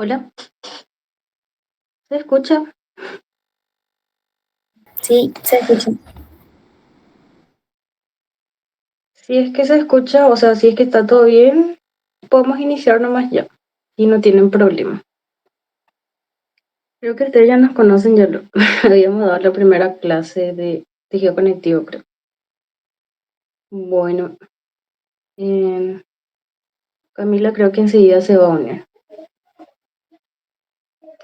Hola, ¿se escucha? Sí, se escucha. Si es que se escucha, o sea, si es que está todo bien, podemos iniciar nomás ya. Y no tienen problema. Creo que ustedes ya nos conocen, ya lo habíamos dado la primera clase de tejido conectivo, creo. Bueno, eh, Camila creo que enseguida se va a unir.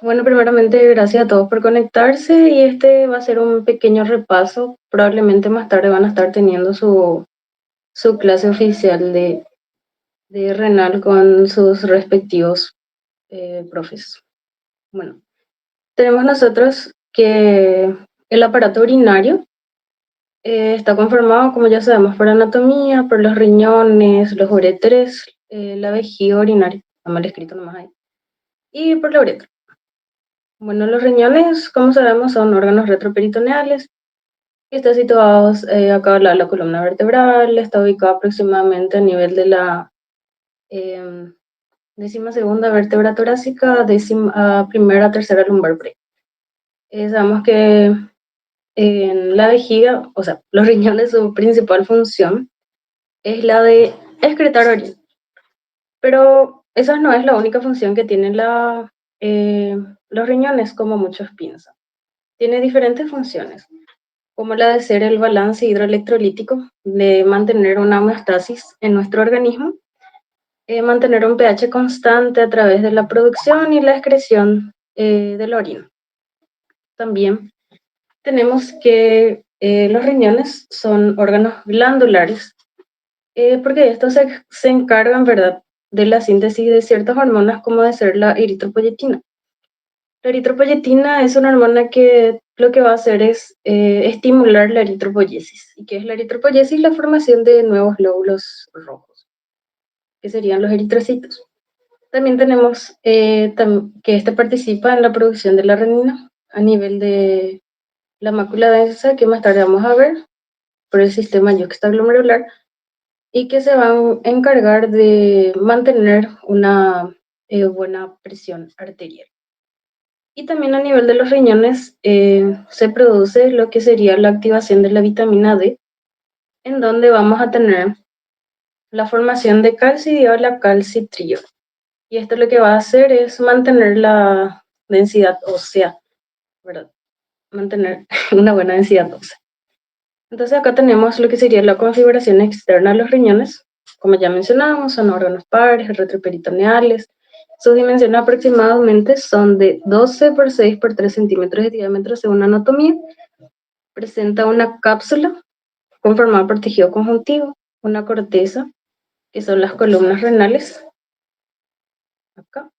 Bueno, primeramente, gracias a todos por conectarse y este va a ser un pequeño repaso. Probablemente más tarde van a estar teniendo su clase oficial de renal con sus respectivos profes. Bueno, tenemos nosotros que el aparato urinario está conformado, como ya sabemos, por anatomía, por los riñones, los uréteres, la vejiga urinaria, está mal escrito nomás ahí, y por la uretra. Bueno, los riñones, como sabemos, son órganos retroperitoneales y están situados acá al lado de la columna vertebral, está ubicado aproximadamente a nivel de la eh, décima segunda vértebra torácica, décima primera, tercera lumbar. Sabemos que en la vejiga, o sea, los riñones, su principal función es la de excretar orina. Pero esa no es la única función que tienen eh, los riñones, como muchos piensan. Tiene diferentes funciones, como la de ser el balance hidroelectrolítico, de mantener una homeostasis en nuestro organismo, mantener un pH constante a través de la producción y la excreción de la orina. También tenemos que los riñones son órganos glandulares, porque estos se encargan, ¿verdad?, de la síntesis de ciertas hormonas, como de ser la eritropoyetina. La eritropoyetina es una hormona que lo que va a hacer es estimular la eritropoyesis. ¿Y qué es la eritropoyesis? La formación de nuevos glóbulos rojos, que serían los eritrocitos. También tenemos que este participa en la producción de la renina a nivel de la mácula densa, que más tarde vamos a ver, por el sistema yuxtaglomerular, y que se van a encargar de mantener una buena presión arterial. Y también a nivel de los riñones se produce lo que sería la activación de la vitamina D, en donde vamos a tener la formación de calcidio a la calcitriol. Y esto lo que va a hacer es mantener la densidad ósea, ¿verdad? Mantener una buena densidad ósea. Entonces acá tenemos lo que sería la configuración externa de los riñones. Como ya mencionamos, son órganos pares, retroperitoneales. Sus dimensiones aproximadamente son de 12 por 6 por 3 centímetros de diámetro según anatomía. Presenta una cápsula conformada por tejido conjuntivo, una corteza, que son las columnas renales, acá,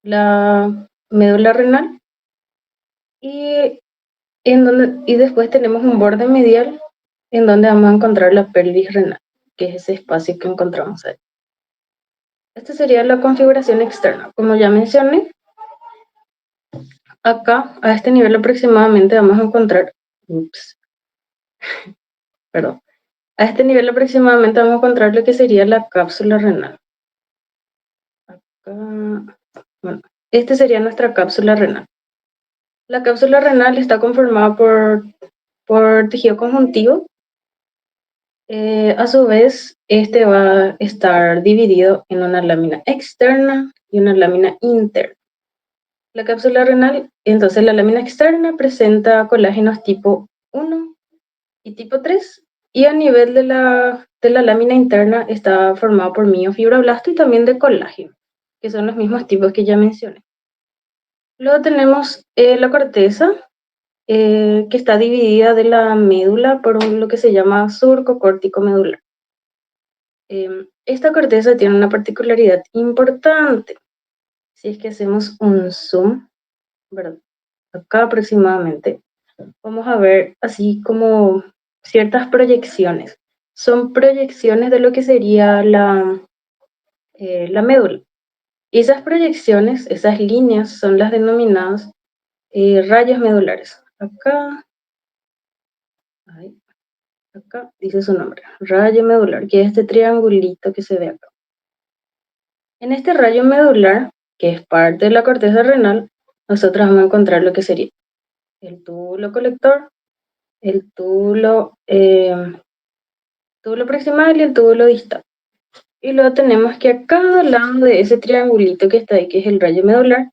la médula renal, y, y después tenemos un borde medial en donde vamos a encontrar la pelvis renal, que es ese espacio que encontramos ahí. Esta sería la configuración externa. Como ya mencioné, acá a este nivel aproximadamente vamos a encontrar, perdón, a este nivel aproximadamente vamos a encontrar lo que sería la cápsula renal. Acá, bueno, este sería nuestra cápsula renal. La cápsula renal está conformada por tejido conjuntivo. A su vez, este va a estar dividido en una lámina externa y una lámina interna. La cápsula renal, entonces la lámina externa presenta colágenos tipo 1 y tipo 3, y a nivel de la lámina interna está formado por miofibroblasto y también de colágeno, que son los mismos tipos que ya mencioné. Luego tenemos la corteza, que está dividida de la médula por lo que se llama surco córtico medular. Esta corteza tiene una particularidad importante. Si es que hacemos un zoom, ¿verdad?, acá aproximadamente, vamos a ver así como ciertas proyecciones. Son proyecciones de lo que sería la médula. Y esas proyecciones, esas líneas, son las denominadas rayos medulares. Acá, ahí, acá dice su nombre, rayo medular, que es este triangulito que se ve acá. En este rayo medular que es parte de la corteza renal, nosotros vamos a encontrar lo que sería el túbulo colector, el túbulo proximal y el túbulo distal. Y luego tenemos que a cada lado de ese triangulito que está ahí, que es el rayo medular,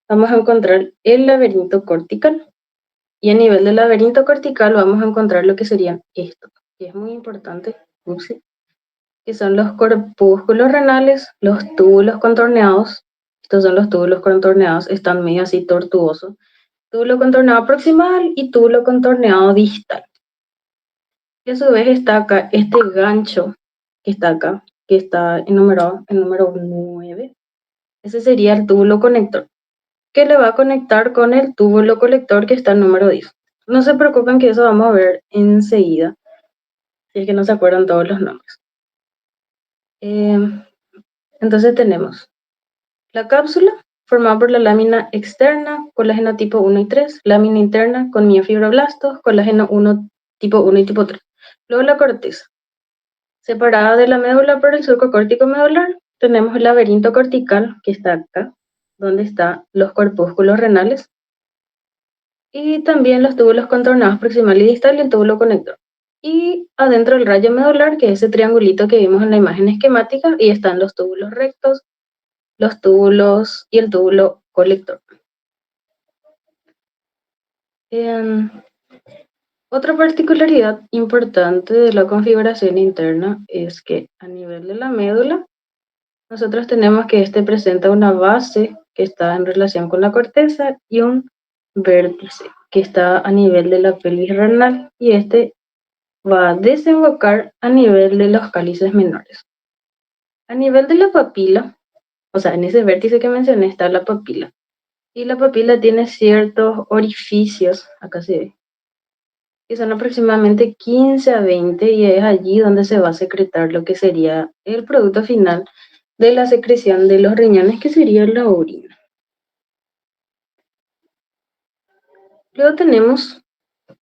vamos a encontrar el laberinto cortical. Y a nivel del laberinto cortical vamos a encontrar lo que serían estos, que es muy importante, que son los corpúsculos renales, los túbulos contorneados. Estos son los túbulos contorneados, están medio así tortuosos. Túbulo contorneado proximal y túbulo contorneado distal. Y a su vez está acá este gancho que está acá, que está enumerado en número 9. Ese sería el túbulo conector, que le va a conectar con el túbulo colector que está en número 10. No se preocupen que eso vamos a ver enseguida, si es que no se acuerdan todos los nombres. Entonces tenemos la cápsula formada por la lámina externa, colágeno tipo 1 y 3, lámina interna con miofibroblastos, colágeno 1 tipo 1 y tipo 3. Luego la corteza, separada de la médula por el surco córtico medular, tenemos el laberinto cortical que está acá, donde están los corpúsculos renales, y también los túbulos contornados proximal y distal y el túbulo conector. Y adentro el rayo medular, que es ese triangulito que vimos en la imagen esquemática, y están los túbulos rectos, los túbulos y el túbulo colector. Otra particularidad importante de la configuración interna es que a nivel de la médula, nosotros tenemos que este presenta una base que está en relación con la corteza y un vértice que está a nivel de la pelvis renal, y este va a desembocar a nivel de los cálices menores. A nivel de la papila, o sea, en ese vértice que mencioné está la papila. Y la papila tiene ciertos orificios, acá se ve, que son aproximadamente 15 a 20, y es allí donde se va a secretar lo que sería el producto final de la secreción de los riñones, que sería la orina. Luego tenemos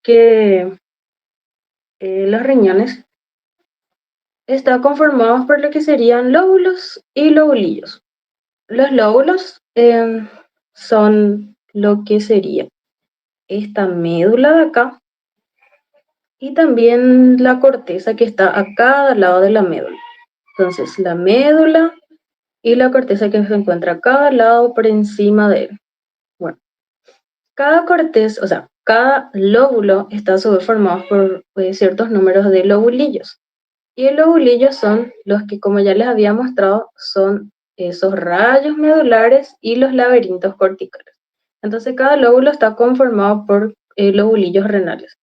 que los riñones están conformados por lo que serían lóbulos y lobulillos. Los lóbulos son lo que sería esta médula de acá, y también la corteza que está a cada lado de la médula. Entonces, la médula y la corteza que se encuentra a cada lado por encima de él. Bueno, cada corteza, o sea, cada lóbulo está a su vez formado por ciertos números de lobulillos. Y los lobulillos son los que, como ya les había mostrado, son esos rayos medulares y los laberintos corticales. Entonces, cada lóbulo está conformado por lobulillos renales.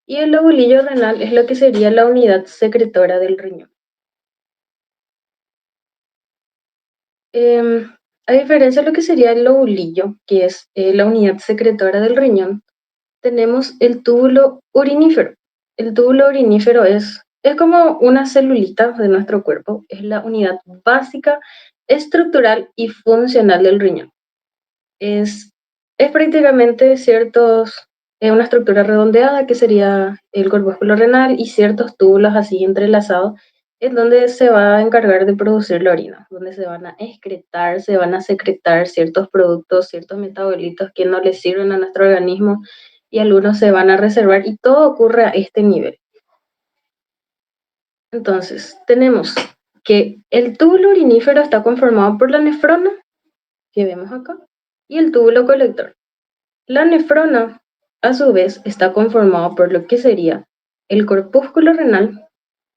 Y el lobulillo renal es lo que sería la unidad secretora del riñón. A diferencia de lo que sería el lobulillo, que es la unidad secretora del riñón, tenemos el túbulo urinífero. El túbulo urinífero es como una celulita de nuestro cuerpo, es la unidad básica, estructural y funcional del riñón. Es prácticamente una estructura redondeada que sería el corpúsculo renal, y ciertos túbulos así entrelazados en donde se va a encargar de producir la orina, donde se van a excretar, se van a secretar ciertos productos, ciertos metabolitos que no le sirven a nuestro organismo, y algunos se van a reservar, y todo ocurre a este nivel. Entonces, tenemos que el túbulo urinífero está conformado por la nefrona, que vemos acá, y el túbulo colector. La nefrona, a su vez, está conformado por lo que sería el corpúsculo renal,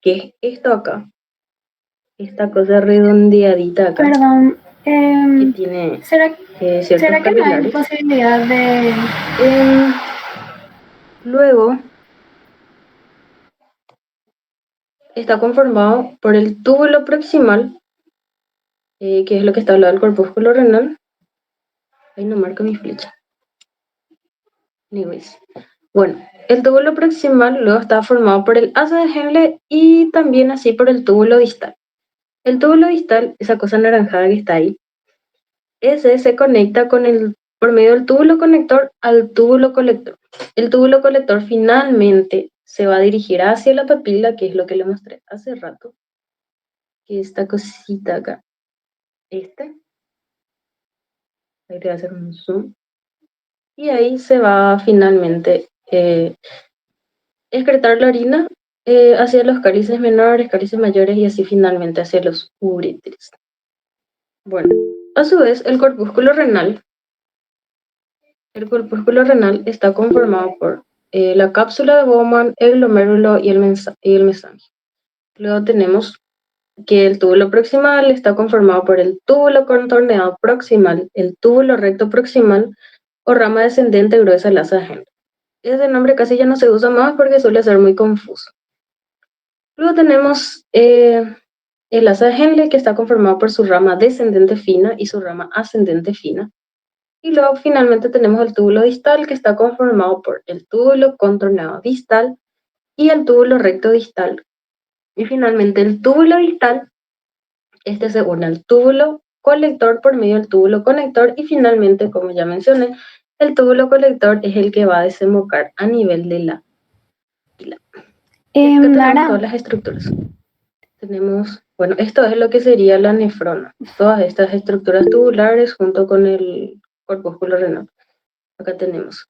que es esto acá, esta cosa redondeadita acá, Perdón, que tiene ¿será, ciertos ¿será que no hay capilares. posibilidad de...? Luego está conformado por el túbulo proximal, que es lo que está al lado del corpúsculo renal. Ahí no marco mi flecha. Anyways. Bueno, el túbulo proximal luego está formado por el asa de Henle y también así por el túbulo distal. El túbulo distal, esa cosa anaranjada que está ahí, ese se conecta por medio del túbulo conector al túbulo colector. El túbulo colector finalmente se va a dirigir hacia la papila, que es lo que le mostré hace rato, que esta cosita acá, este, Ahí te voy a hacer un zoom. Y ahí se va finalmente excretar la orina hacia los cálices menores, cálices mayores y así finalmente hacia los uréteres. Bueno, a su vez, el corpúsculo renal está conformado por la cápsula de Bowman, el glomérulo y el mesangio. Luego tenemos que el túbulo proximal está conformado por el túbulo contorneado proximal, el túbulo recto proximal o rama descendente gruesa del asa de Henle. Ese nombre casi ya no se usa más porque suele ser muy confuso. Luego tenemos el asa de Henle, que está conformado por su rama descendente fina y su rama ascendente fina. Y luego finalmente tenemos el túbulo distal, que está conformado por el túbulo contorneado distal y el túbulo recto distal. Y finalmente el túbulo distal, este se une al túbulo colector por medio del túbulo conector y finalmente, como ya mencioné, el túbulo colector es el que va a desembocar a nivel de la pila. Y acá tenemos todas Lara, las estructuras. Tenemos, bueno, esto es lo que sería la nefrona. Todas estas estructuras tubulares junto con el corpúsculo renal. Acá tenemos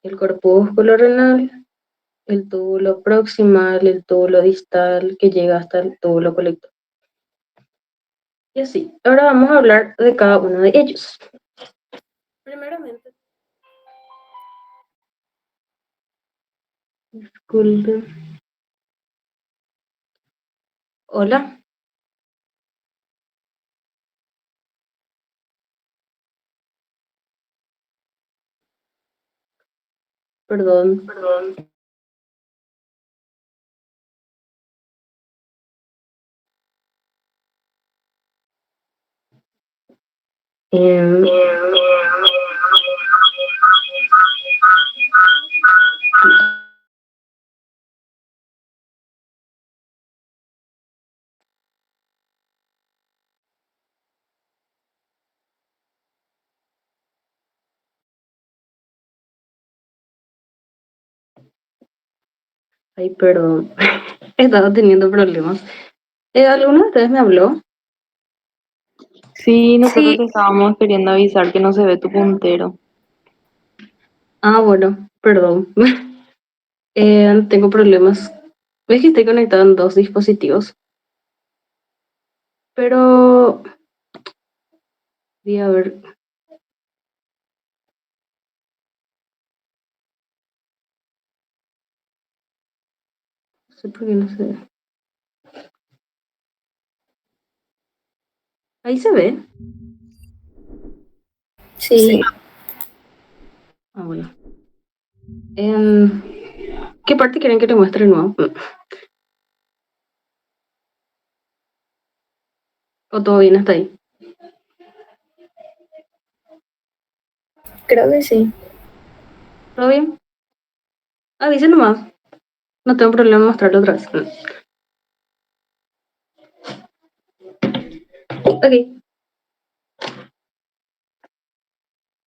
el corpúsculo renal, el túbulo proximal, el túbulo distal que llega hasta el túbulo colector. Y así, ahora vamos a hablar de cada uno de ellos. Primeramente, disculpen. Hola, perdón. Em, ay, perdón. He estado teniendo problemas. ¿Alguno de ustedes me habló? Sí, nosotros sí, te estábamos queriendo avisar que no se ve tu puntero. Ah, bueno, perdón. Tengo problemas. Ves que estoy conectado en dos dispositivos, pero voy a ver. No sé por qué no se ve. Ahí se ve. sí. Ah, bueno. ¿En qué parte quieren que te muestre de nuevo? ¿O todo bien hasta ahí? Creo que sí. ¿Todo bien? Avisen nomás. No tengo problema en mostrarlo otra vez. Ok.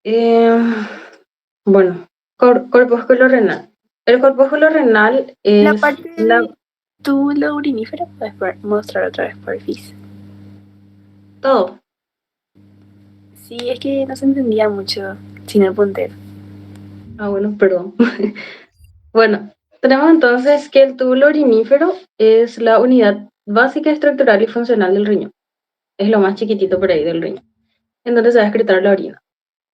Eh, bueno, corpúsculo renal. El corpúsculo renal La es parte de túbulo urinífero, puedes mostrar otra vez, porfis. todo. Sí, es que no se entendía mucho sin el puntero. Ah, bueno, perdón. Bueno, tenemos entonces que el túbulo urinífero es la unidad básica, estructural y funcional del riñón. Es lo más chiquitito por ahí del riñón, en donde se va a excretar la orina.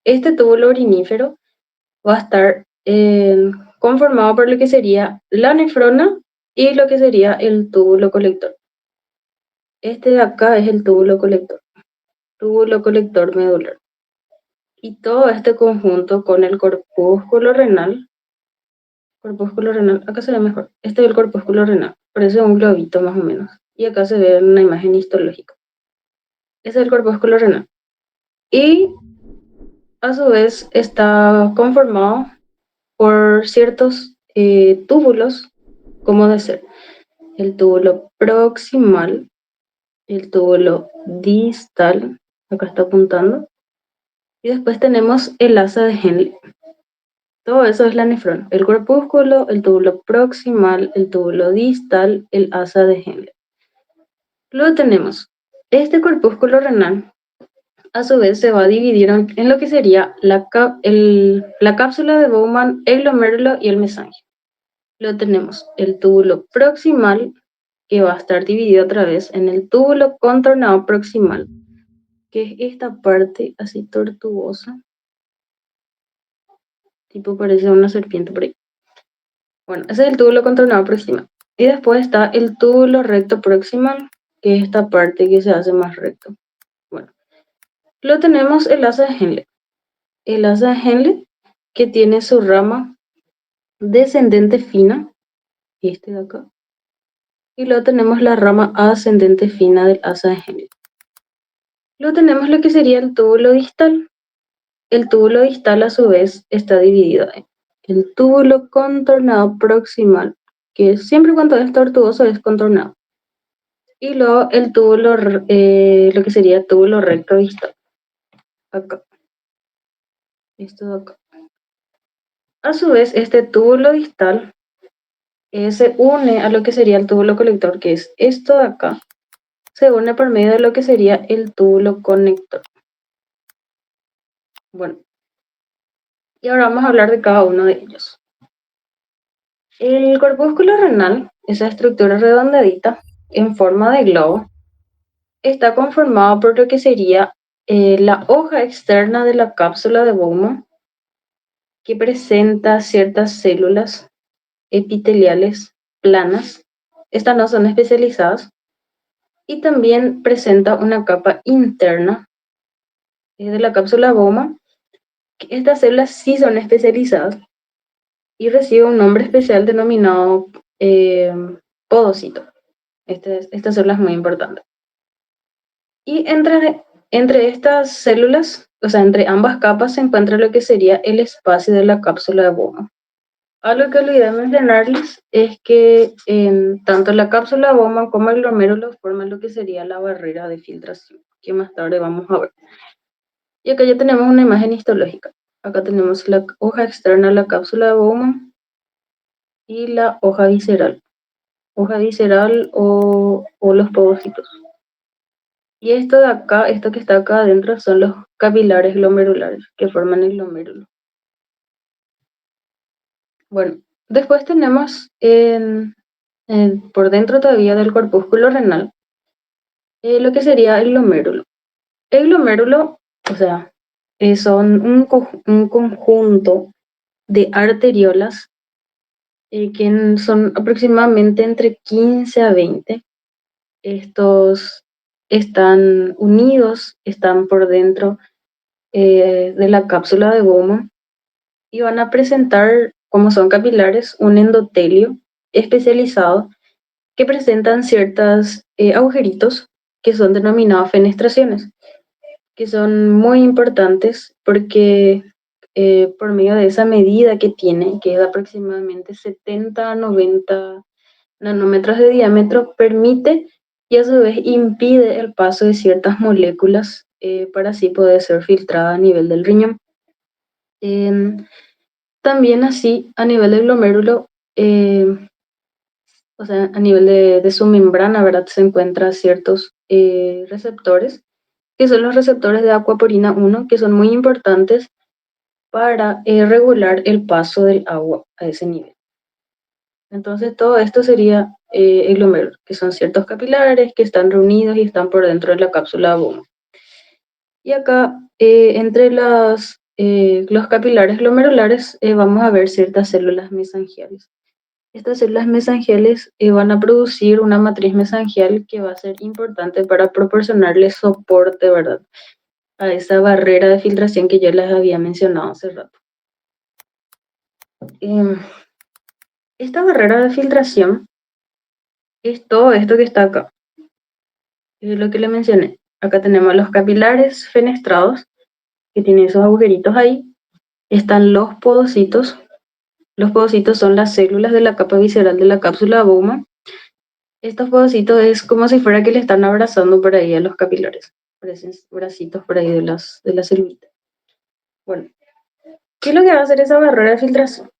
Este túbulo urinífero va a estar conformado por lo que sería la nefrona y lo que sería el túbulo colector. Este de acá es el túbulo colector medular. Y todo este conjunto con el corpúsculo renal, acá se ve mejor. Este es el corpúsculo renal, parece un globito más o menos. Y acá se ve una imagen histológica. Ese es el corpúsculo renal. Y a su vez está conformado por ciertos túbulos, como de ser el túbulo proximal, el túbulo distal, acá está apuntando, y después tenemos el asa de Henle. Todo eso es la nefrona, el corpúsculo, el túbulo proximal, el túbulo distal, el asa de Henle. Luego tenemos este corpúsculo renal, a su vez se va a dividir en lo que sería la cápsula de Bowman, el glomérulo y el mesangio. Lo tenemos el túbulo proximal, que va a estar dividido otra vez en el túbulo contornado proximal, que es esta parte así tortuosa, tipo parece una serpiente por ahí. Bueno, ese es el túbulo contornado proximal. Y después está el túbulo recto proximal, que es esta parte que se hace más recto. Bueno, lo tenemos el asa de Henle. El asa de Henle, que tiene su rama descendente fina, este de acá. Y luego tenemos la rama ascendente fina del asa de Henle. Luego tenemos lo que sería el túbulo distal. El túbulo distal a su vez está dividido en el túbulo contornado proximal, que siempre cuando es tortuoso es contornado. Y luego el túbulo, lo que sería el túbulo recto distal. Acá. Esto de acá. A su vez, este túbulo distal se une a lo que sería el túbulo colector, que es esto de acá. Se une por medio de lo que sería el túbulo conector. Bueno, y ahora vamos a hablar de cada uno de ellos. El corpúsculo renal, esa estructura redondeadita en forma de globo, está conformado por lo que sería la hoja externa de la cápsula de Bowman, que presenta ciertas células epiteliales planas. Estas no son especializadas. Y también presenta una capa interna de la cápsula Bowman. Estas células sí son especializadas y reciben un nombre especial denominado podocito. Esta célula es muy importante. Y entre estas células, o sea, entre ambas capas se encuentra lo que sería el espacio de la cápsula de Bowman. Algo que olvidé mencionarles es que tanto la cápsula de Bowman como el glomérulo forman lo que sería la barrera de filtración, que más tarde vamos a ver. Y acá ya tenemos una imagen histológica. Acá tenemos la hoja externa de la cápsula de Bowman y la hoja visceral. Hoja visceral o los podocitos. Y esto de acá, esto que está acá adentro, son los capilares glomerulares que forman el glomérulo. Bueno, después tenemos por dentro todavía del corpúsculo renal lo que sería el glomérulo. El glomérulo, o sea, son un conjunto de arteriolas que son aproximadamente entre 15 a 20. Estos están unidos, están por dentro de la cápsula de Bowman y van a presentar, como son capilares, un endotelio especializado que presentan ciertos agujeritos que son denominados fenestraciones, que son muy importantes porque por medio de esa medida que tiene, que es de aproximadamente 70 a 90 nanómetros de diámetro, permite y a su vez impide el paso de ciertas moléculas para así poder ser filtrada a nivel del riñón. También así, a nivel del glomérulo, o sea, a nivel de su membrana, ¿verdad? Se encuentran ciertos receptores, que son los receptores de acuaporina 1, que son muy importantes para regular el paso del agua a ese nivel. Entonces, todo esto sería el glomérulo, que son ciertos capilares que están reunidos y están por dentro de la cápsula Bowman. Y acá, entre los capilares glomerulares, vamos a ver ciertas células mesangiales. Estas células mesangiales van a producir una matriz mesangial que va a ser importante para proporcionarle soporte, ¿verdad?, a esa barrera de filtración que yo les había mencionado hace rato. Esta barrera de filtración es todo esto que está acá. Es lo que le mencioné. Acá tenemos los capilares fenestrados, que tienen esos agujeritos ahí. Están los podocitos. Los podocitos son las células de la capa visceral de la cápsula Bowman. Estos podocitos es como si fuera que le están abrazando por ahí a los capilares. Parecen bracitos por ahí de las celulitas. Bueno, ¿qué es lo que va a hacer esa barrera de filtración?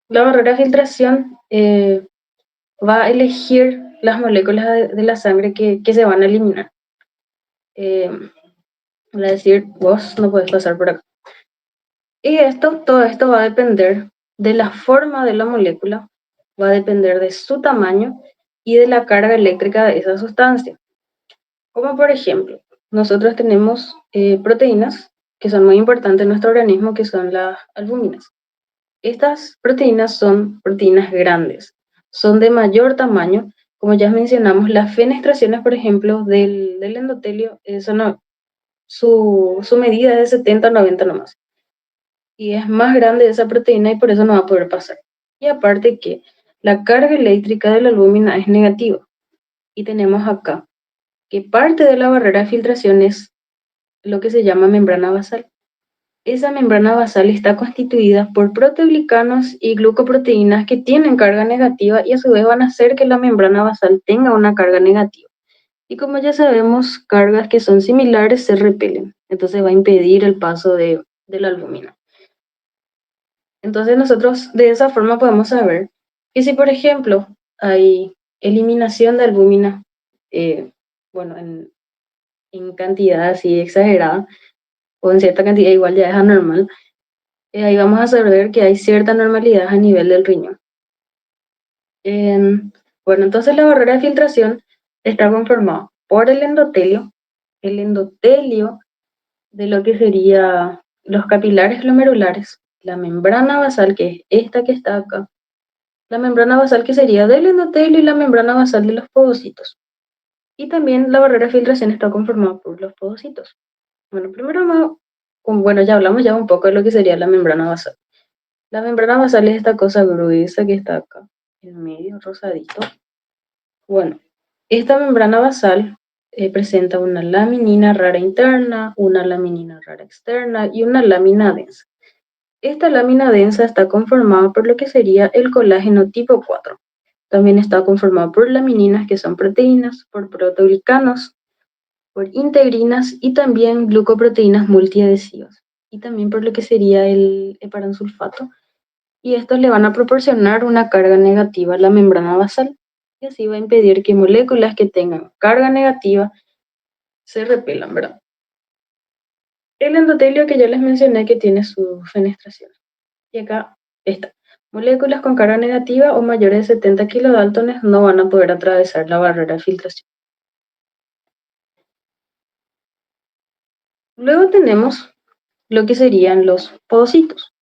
La barrera de filtración va a elegir las moléculas de la sangre que se van a eliminar. Va a decir, vos no podés pasar por acá. Y todo esto va a depender de la forma de la molécula, va a depender de su tamaño y de la carga eléctrica de esa sustancia. Como por ejemplo, nosotros tenemos proteínas que son muy importantes en nuestro organismo, que son las albuminas. Estas proteínas son proteínas grandes, son de mayor tamaño. Como ya mencionamos, las fenestraciones, por ejemplo, del endotelio, su medida es de 70 a 90 nomás. Y es más grande esa proteína y por eso no va a poder pasar. Y aparte que la carga eléctrica de la albúmina es negativa. Y tenemos acá que parte de la barrera de filtración es lo que se llama membrana basal. Esa membrana basal está constituida por proteoglicanos y glucoproteínas que tienen carga negativa y a su vez van a hacer que la membrana basal tenga una carga negativa. Y como ya sabemos, cargas que son similares se repelen, entonces va a impedir el paso de la albúmina. Entonces nosotros de esa forma podemos saber que si por ejemplo hay eliminación de albúmina, bueno, en cantidad así exagerada, o en cierta cantidad igual ya es anormal, ahí vamos a saber que hay cierta normalidad a nivel del riñón. Bueno, entonces la barrera de filtración está conformada por el endotelio de lo que sería los capilares glomerulares, la membrana basal, que es esta que está acá, la membrana basal que sería del endotelio y la membrana basal de los podocitos. Y también la barrera de filtración está conformada por los podocitos. Bueno, primero bueno, ya hablamos ya un poco de lo que sería la membrana basal. La membrana basal es esta cosa gruesa que está acá, en medio, rosadito. Bueno, esta membrana basal presenta una laminina rara interna, una laminina rara externa y una lámina densa. Esta lámina densa está conformada por lo que sería el colágeno tipo 4. También está conformado por lamininas, que son proteínas, por proteoglicanos, por integrinas y también glucoproteínas multiadhesivas. Y también por lo que sería el heparansulfato. Y estos le van a proporcionar una carga negativa a la membrana basal. Y así va a impedir que moléculas que tengan carga negativa se repelan, ¿verdad? El endotelio que ya les mencioné que tiene su fenestración. Y acá está. Moléculas con carga negativa o mayores de 70 kilodaltones no van a poder atravesar la barrera de filtración. Luego tenemos lo que serían los podocitos,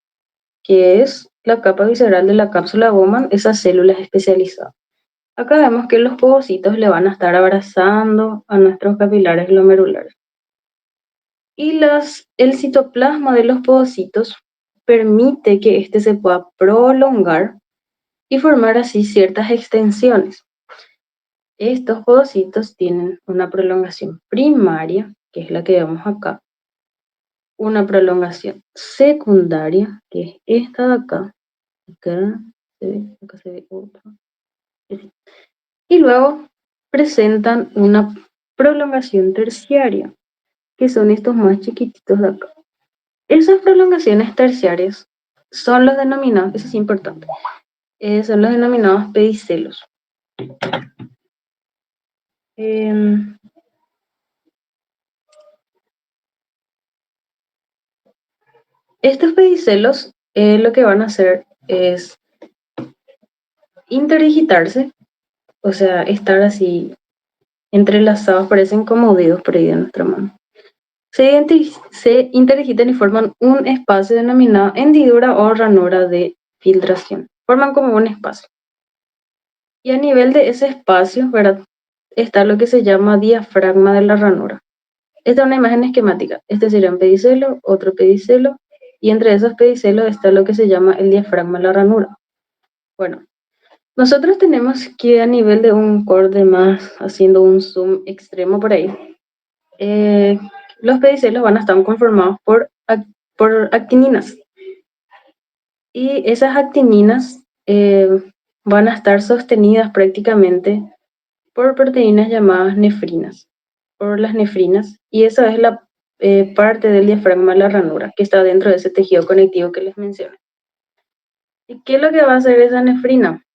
que es la capa visceral de la cápsula Bowman, esas células especializadas. Acá vemos que los podocitos le van a estar abrazando a nuestros capilares glomerulares. Y el citoplasma de los podocitos permite que éste se pueda prolongar y formar así ciertas extensiones. Estos podocitos tienen una prolongación primaria, que es la que vemos acá, una prolongación secundaria, que es esta de acá, acá se ve otra, y luego presentan una prolongación terciaria, que son estos más chiquititos de acá. Esas prolongaciones terciarias son los denominados, eso es importante, son los denominados pedicelos. Estos pedicelos lo que van a hacer es interdigitarse, o sea, estar así entrelazados, parecen como dedos por ahí de nuestra mano. Se interdigitan y forman un espacio denominado hendidura o ranura de filtración. Forman como un espacio. Y a nivel de ese espacio, ¿verdad? Está lo que se llama diafragma de la ranura. Esta es una imagen esquemática. Este sería un pedicelo, otro pedicelo, y entre esos pedicelos está lo que se llama el diafragma de la ranura. Bueno, nosotros tenemos que a nivel de un corte más, haciendo un zoom extremo por ahí, los pedicelos van a estar conformados por actininas. Y esas actininas van a estar sostenidas prácticamente por proteínas llamadas nefrinas, por las nefrinas, y esa es la parte del diafragma de la ranura que está dentro de ese tejido conectivo que les mencioné. ¿Y qué es lo que va a hacer esa nefrina?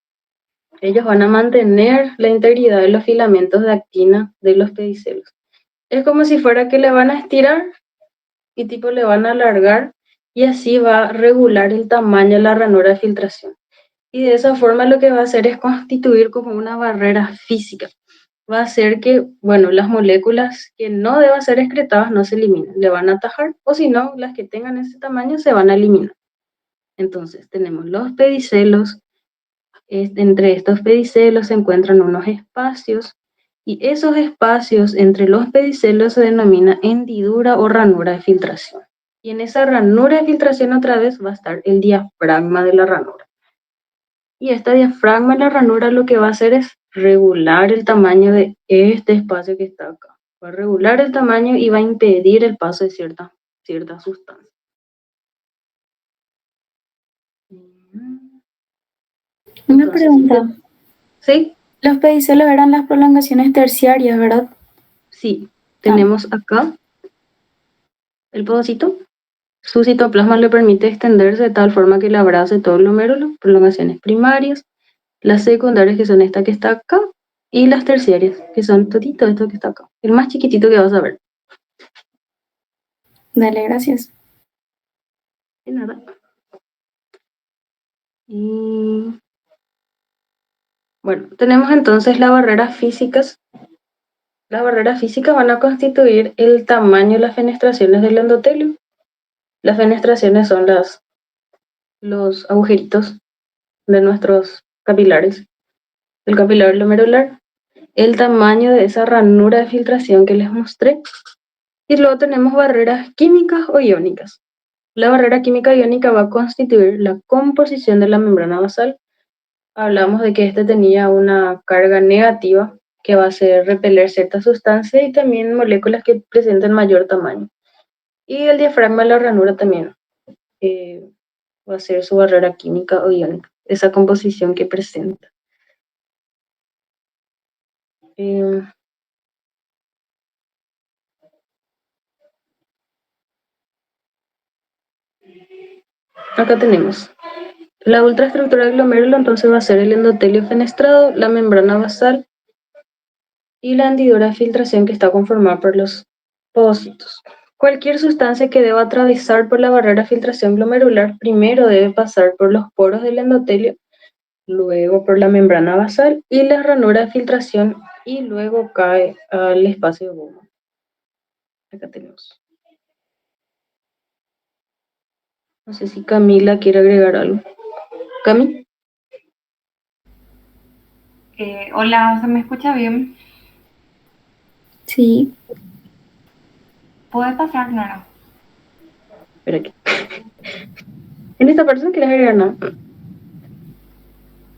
Ellos van a mantener la integridad de los filamentos de actina de los pedicelos. Es como si fuera que le van a estirar y tipo le van a alargar y así va a regular el tamaño de la ranura de filtración. Y de esa forma lo que va a hacer es constituir como una barrera física. Va a hacer que, bueno, las moléculas que no deban ser excretadas no se eliminen, le van a atajar, o si no, las que tengan ese tamaño se van a eliminar. Entonces, tenemos los pedicelos, entre estos pedicelos se encuentran unos espacios, y esos espacios entre los pedicelos se denomina hendidura o ranura de filtración. Y en esa ranura de filtración otra vez va a estar el diafragma de la ranura. Y este diafragma de la ranura lo que va a hacer es regular el tamaño de este espacio que está acá. Va a regular el tamaño y va a impedir el paso de cierta sustancia. Una Entonces, pregunta. ¿sí? Los pedicelos eran las prolongaciones terciarias, ¿verdad? Sí, tenemos acá el podocito. Su citoplasma le permite extenderse de tal forma que le abrace todo el glomérulo, prolongaciones primarias, las secundarias que son esta que está acá, y las terciarias, que son todito esto que está acá. El más chiquitito que vas a ver. Dale, gracias. De nada. Y bueno, tenemos entonces las barreras físicas. Las barreras físicas van a constituir el tamaño de las fenestraciones del endotelio. Las fenestraciones son los agujeritos de nuestros capilares. El capilar glomerular, el tamaño de esa ranura de filtración que les mostré. Y luego tenemos barreras químicas o iónicas. La barrera química iónica va a constituir la composición de la membrana basal. Hablamos de que este tenía una carga negativa que va a hacer repeler ciertas sustancias y también moléculas que presenten mayor tamaño. Y el diafragma de la ranura también va a ser su barrera química o iónica, esa composición que presenta. Eh, Acá tenemos la ultraestructura del glomérulo, entonces va a ser el endotelio fenestrado, la membrana basal y la hendidura de filtración que está conformada por los podocitos. Cualquier sustancia que deba atravesar por la barrera de filtración glomerular primero debe pasar por los poros del endotelio, luego por la membrana basal y la ranura de filtración y luego cae al espacio de Bowman. Acá tenemos. No sé si Camila quiere agregar algo. Cami. Hola, ¿se me escucha bien? Sí. ¿Puede pasar, Nora? Espera aquí. En esta parte no quieres agregar nada.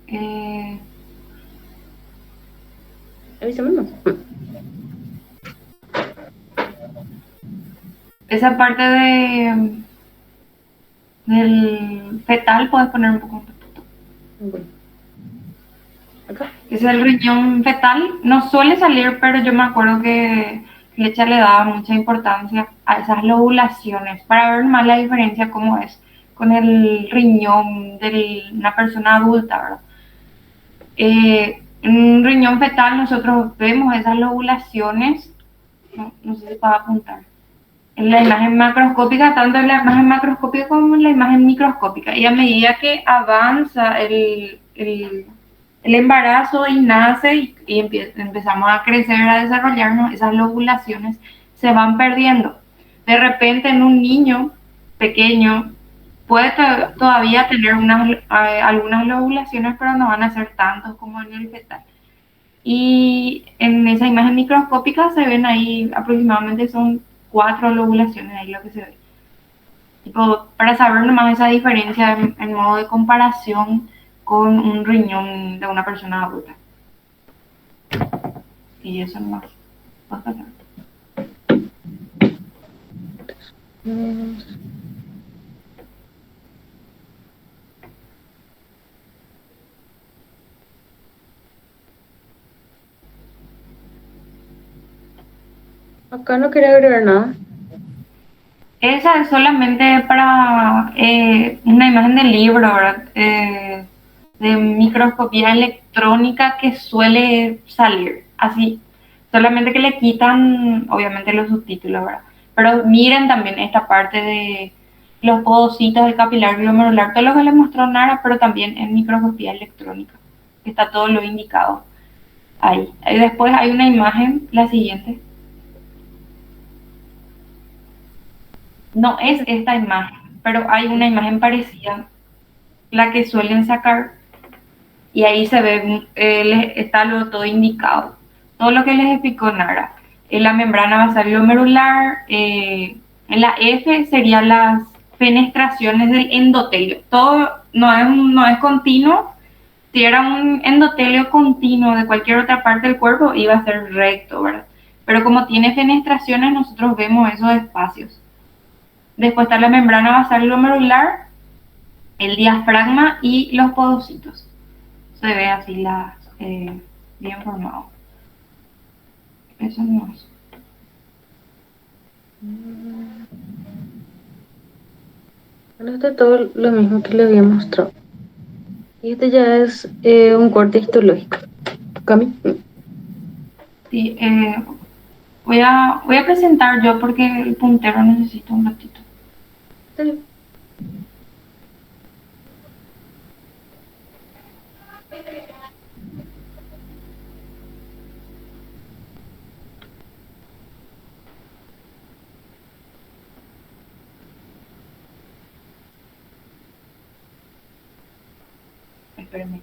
Eh, Avísame, no. esa parte del fetal, ¿puedes poner un poco? Bueno. Acá. Es el riñón fetal. No suele salir, pero yo me acuerdo que Flecha le daba mucha importancia a esas lobulaciones para ver más la diferencia cómo es con el riñón de una persona adulta, ¿verdad? En un riñón fetal nosotros vemos esas lobulaciones, no sé si puedo apuntar, en la imagen macroscópica, tanto en la imagen macroscópica como en la imagen microscópica. Y a medida que avanza el embarazo y nace y empezamos a crecer, a desarrollarnos, esas lobulaciones se van perdiendo. De repente en un niño pequeño puede todavía tener algunas lobulaciones, pero no van a ser tantos como en el fetal. Y en esa imagen microscópica se ven ahí aproximadamente son 4 lobulaciones, ahí lo que se ve. Tipo, para saber nomás esa diferencia en modo de comparación con un riñón de una persona adulta. Y eso nomás. Puedes pasar. Acá no quería agregar nada. Esa es solamente para una imagen del libro, ¿verdad? De microscopía electrónica que suele salir así. Solamente que le quitan, obviamente, los subtítulos, ¿verdad? Pero miren también esta parte de los podocitos del capilar glomerular, todo lo que les mostró Nara, pero también en microscopía electrónica, que está todo lo indicado ahí. Y después hay una imagen, la siguiente. No es esta imagen, pero hay una imagen parecida, la que suelen sacar, y ahí se ve, está todo indicado. Todo lo que les explicó Nara. En la membrana basal glomerular, en la F serían las fenestraciones del endotelio. Todo no es continuo. Si era un endotelio continuo de cualquier otra parte del cuerpo, iba a ser recto, ¿verdad? Pero como tiene fenestraciones, nosotros vemos esos espacios. Después está la membrana basal glomerular, el diafragma y los podocitos. Se ve así bien formado. Eso no es. Bueno, este es todo lo mismo que le había mostrado. Y este ya es un corte histológico. Cami. Sí, voy a presentar yo porque el puntero necesita un ratito. Sí. Espérenme.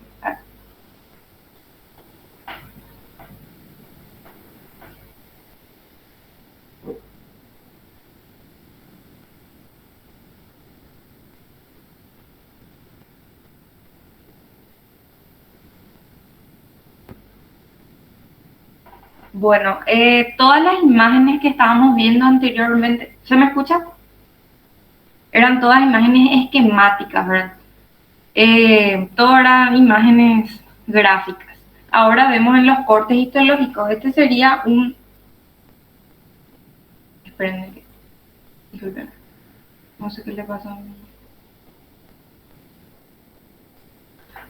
Bueno, todas las imágenes que estábamos viendo anteriormente, ¿se me escucha? Eran todas imágenes esquemáticas, ¿verdad? Todas eran imágenes gráficas. Ahora vemos en los cortes histológicos. Este sería un... Espérenme, disculpen. No sé qué le pasó a mí.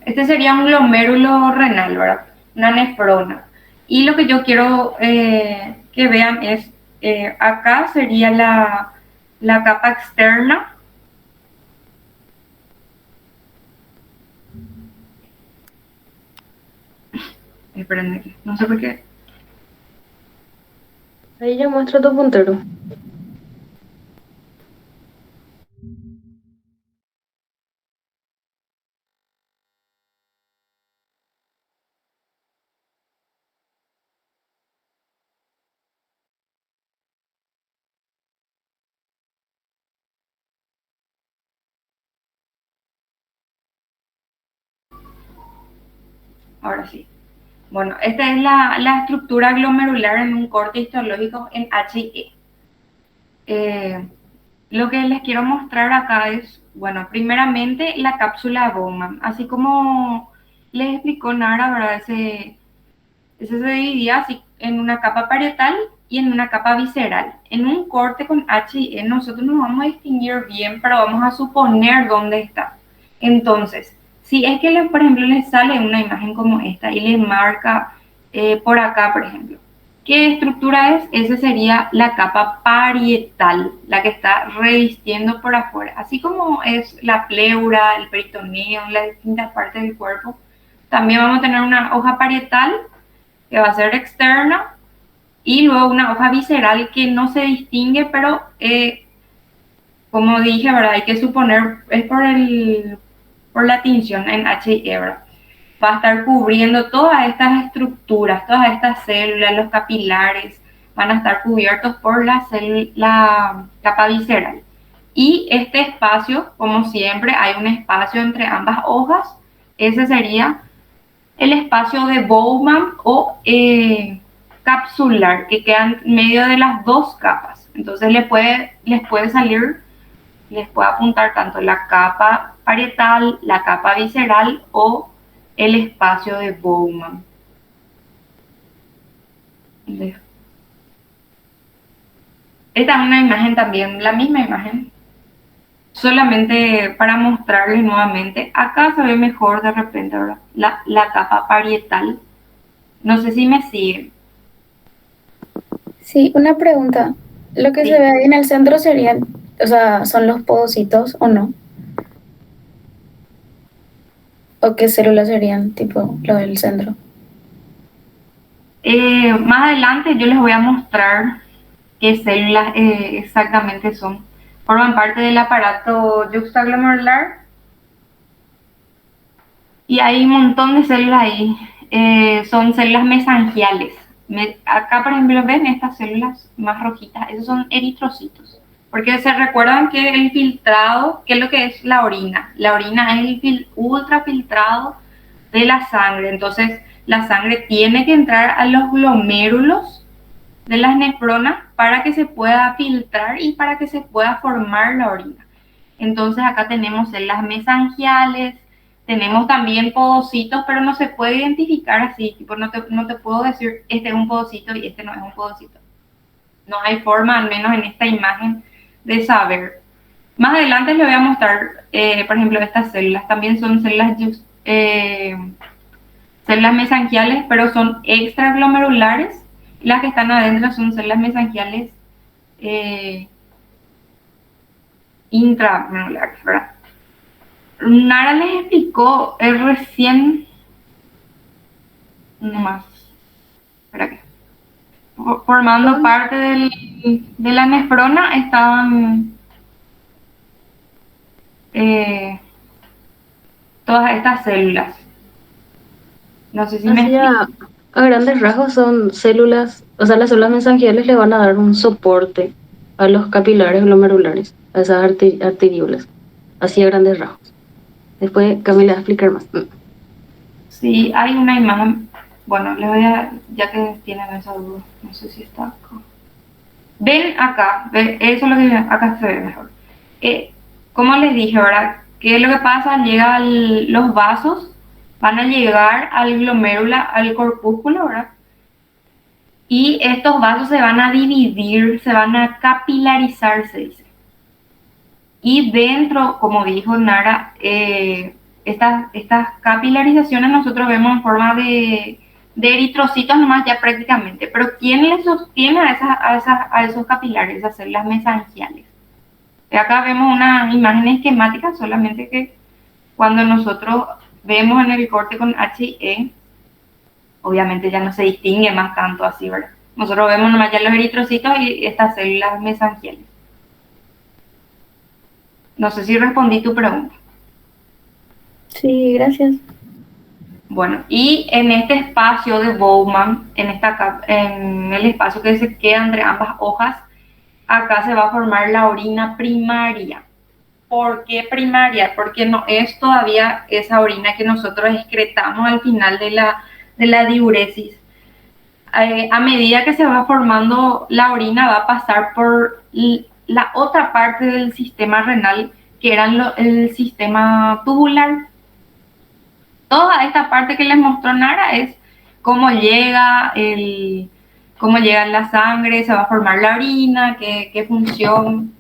Este sería un glomérulo renal, ¿verdad? Una nefrona. Y lo que yo quiero que vean es, acá sería la capa externa. Espérenme, no sé por qué. Ahí ya muestra tu puntero. Ahora sí. Bueno, esta es la estructura glomerular en un corte histológico en HIE. Lo que les quiero mostrar acá es, bueno, primeramente la cápsula Bowman. Así como les explicó Nara, ¿verdad? Ese se dividía así en una capa parietal y en una capa visceral. En un corte con HIE nosotros no vamos a distinguir bien, pero vamos a suponer dónde está. Entonces, si es que, por ejemplo, les sale una imagen como esta y les marca por acá, por ejemplo, ¿qué estructura es? Esa sería la capa parietal, la que está revistiendo por afuera. Así como es la pleura, el peritoneo, las distintas partes del cuerpo, también vamos a tener una hoja parietal que va a ser externa y luego una hoja visceral que no se distingue, pero como dije, ¿verdad? Hay que suponer, es por la tinción en HIE, ¿verdad? Va a estar cubriendo todas estas estructuras, todas estas células, los capilares, van a estar cubiertos por la capa visceral. Y este espacio, como siempre, hay un espacio entre ambas hojas, ese sería el espacio de Bowman o capsular, que queda en medio de las dos capas. Entonces les puede salir, les puede apuntar tanto la capa parietal, la capa visceral o el espacio de Bowman. Esta es una imagen también, la misma imagen, solamente para mostrarles nuevamente. Acá se ve mejor de repente, ¿verdad? La capa parietal. No sé si me siguen. Sí, una pregunta. Lo que se Sí. ve ahí en el centro serían, o sea, son los podocitos o no. ¿O qué células serían, tipo, lo del centro? Más adelante yo les voy a mostrar qué células exactamente son. Forman parte del aparato juxtaglomerular y hay un montón de células ahí. Son células mesangiales. Acá, por ejemplo, ven estas células más rojitas, esos son eritrocitos. Porque se recuerdan que el filtrado, ¿qué es lo que es la orina? La orina es el ultrafiltrado de la sangre. Entonces, la sangre tiene que entrar a los glomérulos de las nefronas para que se pueda filtrar y para que se pueda formar la orina. Entonces acá tenemos células mesangiales, tenemos también podocitos, pero no se puede identificar así, tipo no te puedo decir este es un podocito y este no es un podocito. No hay forma, al menos en esta imagen, de saber. Más adelante les voy a mostrar, por ejemplo, estas células. También son células mesangiales, pero son extraglomerulares. Las que están adentro son células mesangiales eh, intramurales, ¿verdad? Nara les explicó recién, nomás, espera que, formando parte de la nefrona estaban eh, todas estas células. No sé si me Así explico. a grandes rasgos son células, o sea, las células mesangiales le van a dar un soporte a los capilares glomerulares, a esas arteriolas, así a grandes rasgos. Después Camila va a explicar más. Sí, hay una imagen, bueno, les voy a, ya que tienen esa duda, no sé si está acá. Ven acá, eso es lo que acá se ve mejor. Como les dije, ahora, ¿qué es lo que pasa? Los vasos van a llegar al glomérula, al corpúsculo, ¿verdad? Y estos vasos se van a dividir, se van a capilarizar, se dice. Y dentro, como dijo Nara, estas capilarizaciones nosotros vemos en forma de eritrocitos nomás ya prácticamente. Pero ¿quién les sostiene a esos capilares, esas células mesangiales? Acá vemos una imagen esquemática, solamente que cuando nosotros vemos en el corte con H y E, obviamente ya no se distingue más tanto así, ¿verdad? Nosotros vemos nomás ya los eritrocitos y estas células mesangiales. No sé si respondí tu pregunta. Sí, gracias. Bueno, y en este espacio de Bowman, en el espacio que se queda entre ambas hojas, acá se va a formar la orina primaria. ¿Por qué primaria? Porque no es todavía esa orina que nosotros excretamos al final de la diuresis. A medida que se va formando la orina, va a pasar por la otra parte del sistema renal, que era el sistema tubular. Toda esta parte que les mostró Nara es cómo cómo llega la sangre, se va a formar la orina, qué función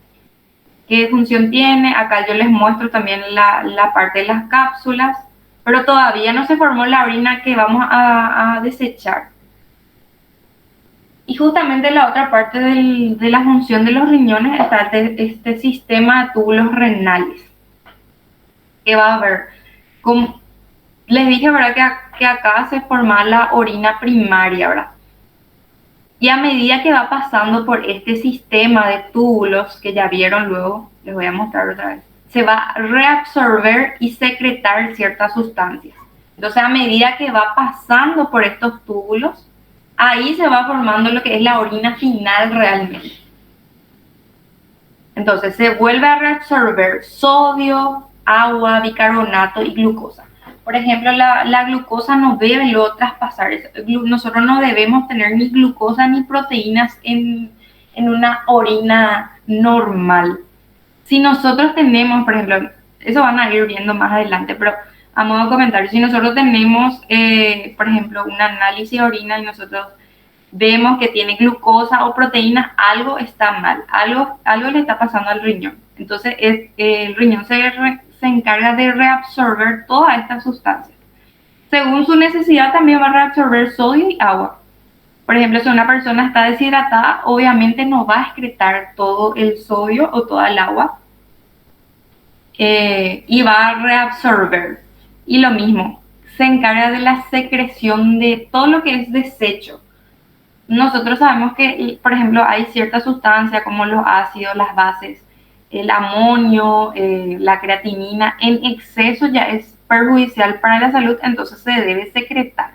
tiene. Acá yo les muestro también la parte de las cápsulas, pero todavía no se formó la orina que vamos a desechar. Y justamente la otra parte de la función de los riñones está este sistema de túbulos renales, que va a ver, como les dije, ¿verdad? Que acá se forma la orina primaria, ¿verdad? Y a medida que va pasando por este sistema de túbulos, que ya vieron luego, les voy a mostrar otra vez, se va a reabsorber y secretar ciertas sustancias. Entonces, a medida que va pasando por estos túbulos, ahí se va formando lo que es la orina final realmente. Entonces, se vuelve a reabsorber sodio, agua, bicarbonato y glucosa. Por ejemplo, la glucosa no debe luego traspasar. Nosotros no debemos tener ni glucosa ni proteínas en una orina normal. Si nosotros tenemos, por ejemplo, eso van a ir viendo más adelante, pero a modo de comentario, si nosotros tenemos, por ejemplo, un análisis de orina y nosotros vemos que tiene glucosa o proteínas, algo está mal, algo le está pasando al riñón. Entonces, el riñón se encarga de reabsorber todas estas sustancias. Según su necesidad, también va a reabsorber sodio y agua. Por ejemplo, si una persona está deshidratada, obviamente no va a excretar todo el sodio o toda el agua y va a reabsorber. Y lo mismo, se encarga de la secreción de todo lo que es desecho. Nosotros sabemos que, por ejemplo, hay ciertas sustancias como los ácidos, las bases, el amonio, la creatinina, en exceso ya es perjudicial para la salud, entonces se debe secretar.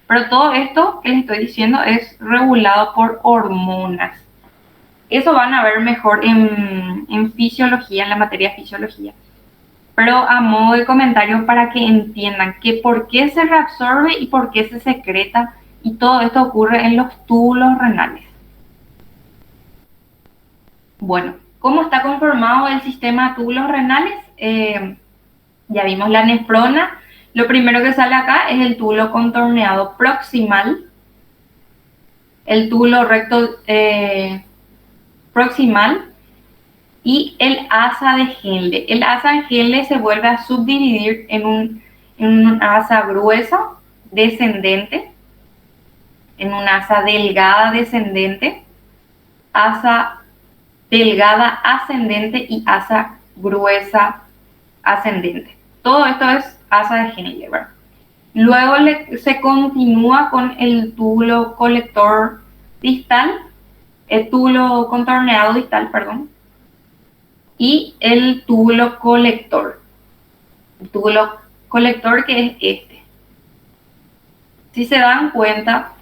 Pero todo esto que les estoy diciendo es regulado por hormonas. Eso van a ver mejor en fisiología, en la materia de fisiología. Pero a modo de comentario para que entiendan que por qué se reabsorbe y por qué se secreta, y todo esto ocurre en los túbulos renales. Bueno, ¿cómo está conformado el sistema de túbulos renales? Ya vimos la nefrona. Lo primero que sale acá es el túbulo contorneado proximal, el túbulo recto proximal y el asa de Henle. El asa de Henle se vuelve a subdividir en una asa gruesa descendente, en una asa delgada descendente, asa delgada ascendente y asa gruesa ascendente. Todo esto es asa de Henle, ¿verdad? Luego se continúa con el túbulo colector distal, el túbulo contorneado distal, perdón, y el túbulo colector. El túbulo colector que es este. Si se dan cuenta,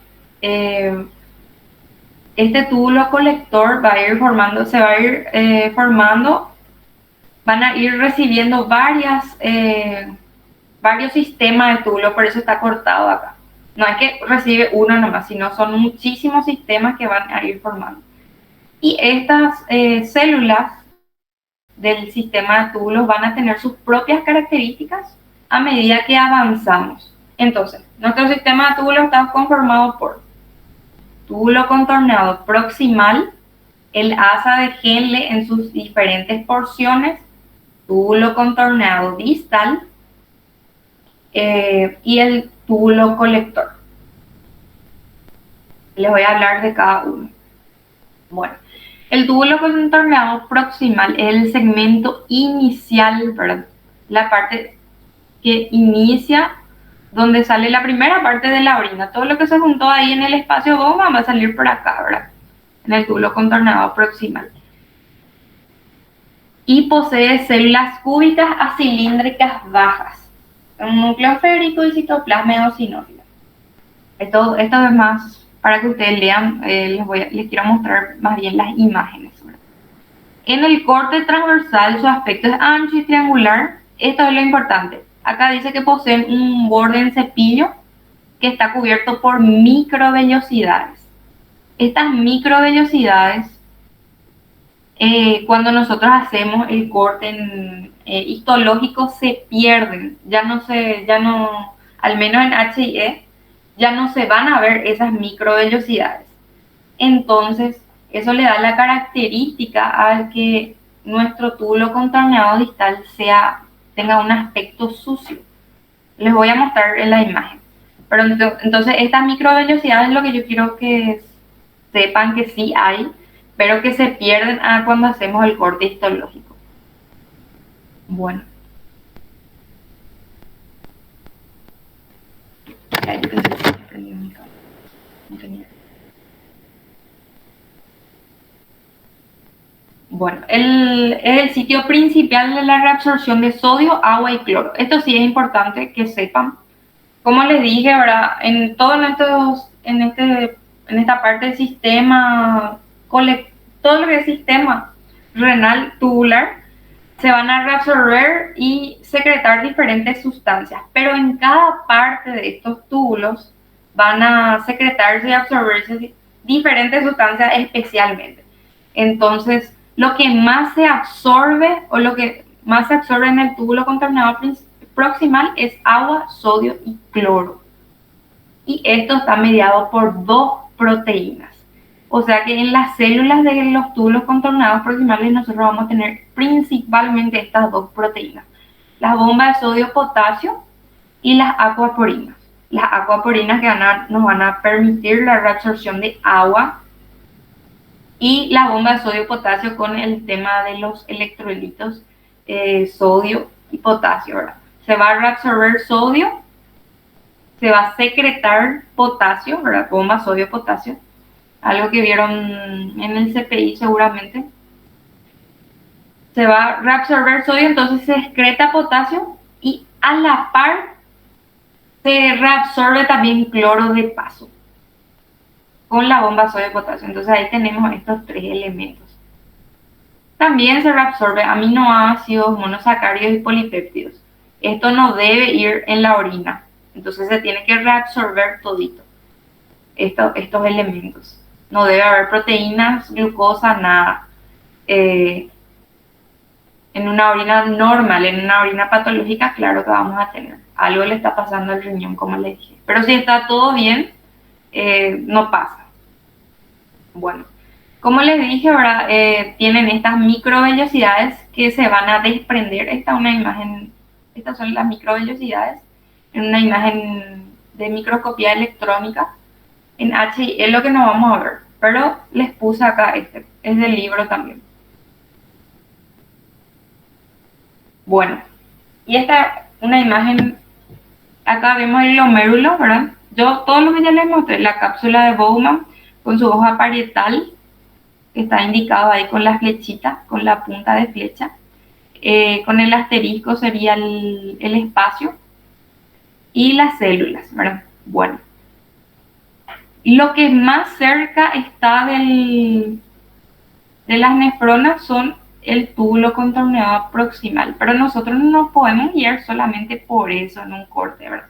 este túbulo colector va a ir formando, van a ir recibiendo varios sistemas de túbulo, por eso está cortado acá. No es que recibe uno nomás, sino son muchísimos sistemas que van a ir formando. Y estas células del sistema de túbulos van a tener sus propias características a medida que avanzamos. Entonces, nuestro sistema de túbulos está conformado por túbulo contorneado proximal, el asa de Henle en sus diferentes porciones, túbulo contorneado distal y el túbulo colector. Les voy a hablar de cada uno. Bueno, el túbulo contorneado proximal es el segmento inicial, ¿verdad? La parte que inicia donde sale la primera parte de la orina. Todo lo que se juntó ahí en el espacio bomba va a salir por acá, ¿verdad? En el túbulo contorneado proximal. Y posee células cúbicas a cilíndricas bajas, un núcleo esférico y citoplasma eosinófilo. Esto es más para que ustedes lean, les quiero mostrar más bien las imágenes, ¿verdad? En el corte transversal su aspecto es ancho y triangular. Esto es lo importante. Acá dice que poseen un borde en cepillo que está cubierto por microvellosidades. Estas microvellosidades, cuando nosotros hacemos el corte histológico, se pierden. Ya no, al menos en HIE, ya no se van a ver esas microvellosidades. Entonces, eso le da la característica a que nuestro túbulo contorneado distal tenga un aspecto sucio. Les voy a mostrar en la imagen. Pero entonces, estas microvellosidades es lo que yo quiero que sepan que sí hay, pero que se pierden cuando hacemos el corte histológico. Bueno. Bueno, es el sitio principal de la reabsorción de sodio, agua y cloro. Esto sí es importante que sepan. Como les dije, ¿verdad? En esta parte del sistema, todo lo que es sistema renal tubular, se van a reabsorber y secretar diferentes sustancias, pero en cada parte de estos túbulos van a secretarse y absorberse diferentes sustancias especialmente. Entonces, lo que más se absorbe en el túbulo contorneado proximal es agua, sodio y cloro. Y esto está mediado por dos proteínas. O sea que en las células de los túbulos contorneados proximales nosotros vamos a tener principalmente estas dos proteínas: las bombas de sodio-potasio y las acuaporinas. las acuaporinas que nos van a permitir la reabsorción de agua, y la bomba de sodio-potasio con el tema de los electrolitos, sodio y potasio, ¿verdad? Se va a reabsorber sodio, se va a secretar potasio, ¿verdad? Bomba sodio-potasio, algo que vieron en el CPI seguramente. Se va a reabsorber sodio, entonces se excreta potasio y a la par se reabsorbe también cloro de paso con la bomba sodio-potasio. Entonces ahí tenemos estos tres elementos. También se reabsorbe aminoácidos, monosacáridos y polipéptidos. Esto no debe ir en la orina, entonces se tiene que reabsorber todito estos elementos. No debe haber proteínas, glucosa, nada. En una orina normal, en una orina patológica, claro que vamos a tener. Algo le está pasando al riñón, como les dije. Pero si está todo bien, no pasa. Bueno, como les dije, ahora tienen estas microvellosidades que se van a desprender. Esta es una imagen, estas son las microvellosidades en una imagen de microscopía electrónica. En HI es lo que no vamos a ver, pero les puse acá este, es del libro también. Bueno, y esta es una imagen, acá vemos el glomérulo, ¿verdad? Yo todo lo que ya les mostré, la cápsula de Bowman con su hoja parietal, que está indicado ahí con la flechita, con la punta de flecha. Con el asterisco sería el espacio y las células, ¿verdad? Bueno, lo que más cerca está de las nefronas son el túbulo contorneado proximal, pero nosotros no nos podemos guiar solamente por eso en un corte, ¿verdad?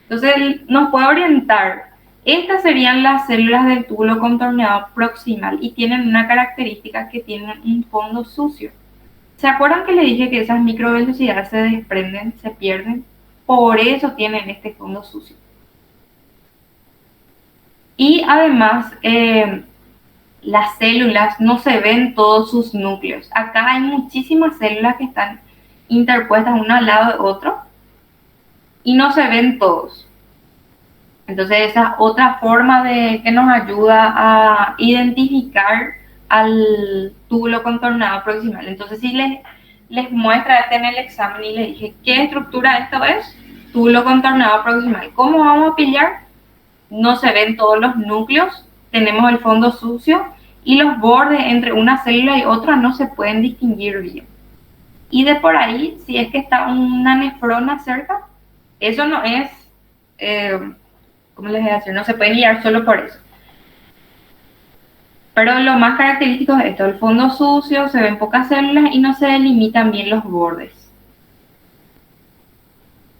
Entonces nos puede orientar. Estas serían las células del túbulo contorneado proximal y tienen una característica que tienen un fondo sucio. ¿Se acuerdan que les dije que esas microvellosidades se desprenden, se pierden? Por eso tienen este fondo sucio. Y además, las células no se ven todos sus núcleos. Acá hay muchísimas células que están interpuestas uno al lado de otro y no se ven todos. Entonces esa es otra forma que nos ayuda a identificar al túbulo contorneado proximal. Entonces si les muestra este en el examen y les dije, ¿qué estructura esto es? Túbulo contorneado proximal. ¿Cómo vamos a pillar? No se ven todos los núcleos, tenemos el fondo sucio y los bordes entre una célula y otra no se pueden distinguir bien. Y de por ahí, si es que está una nefrona cerca, eso no es, ¿cómo les voy a decir? No se puede guiar solo por eso. Pero lo más característico es esto, el fondo sucio, se ven pocas células y no se delimitan bien los bordes.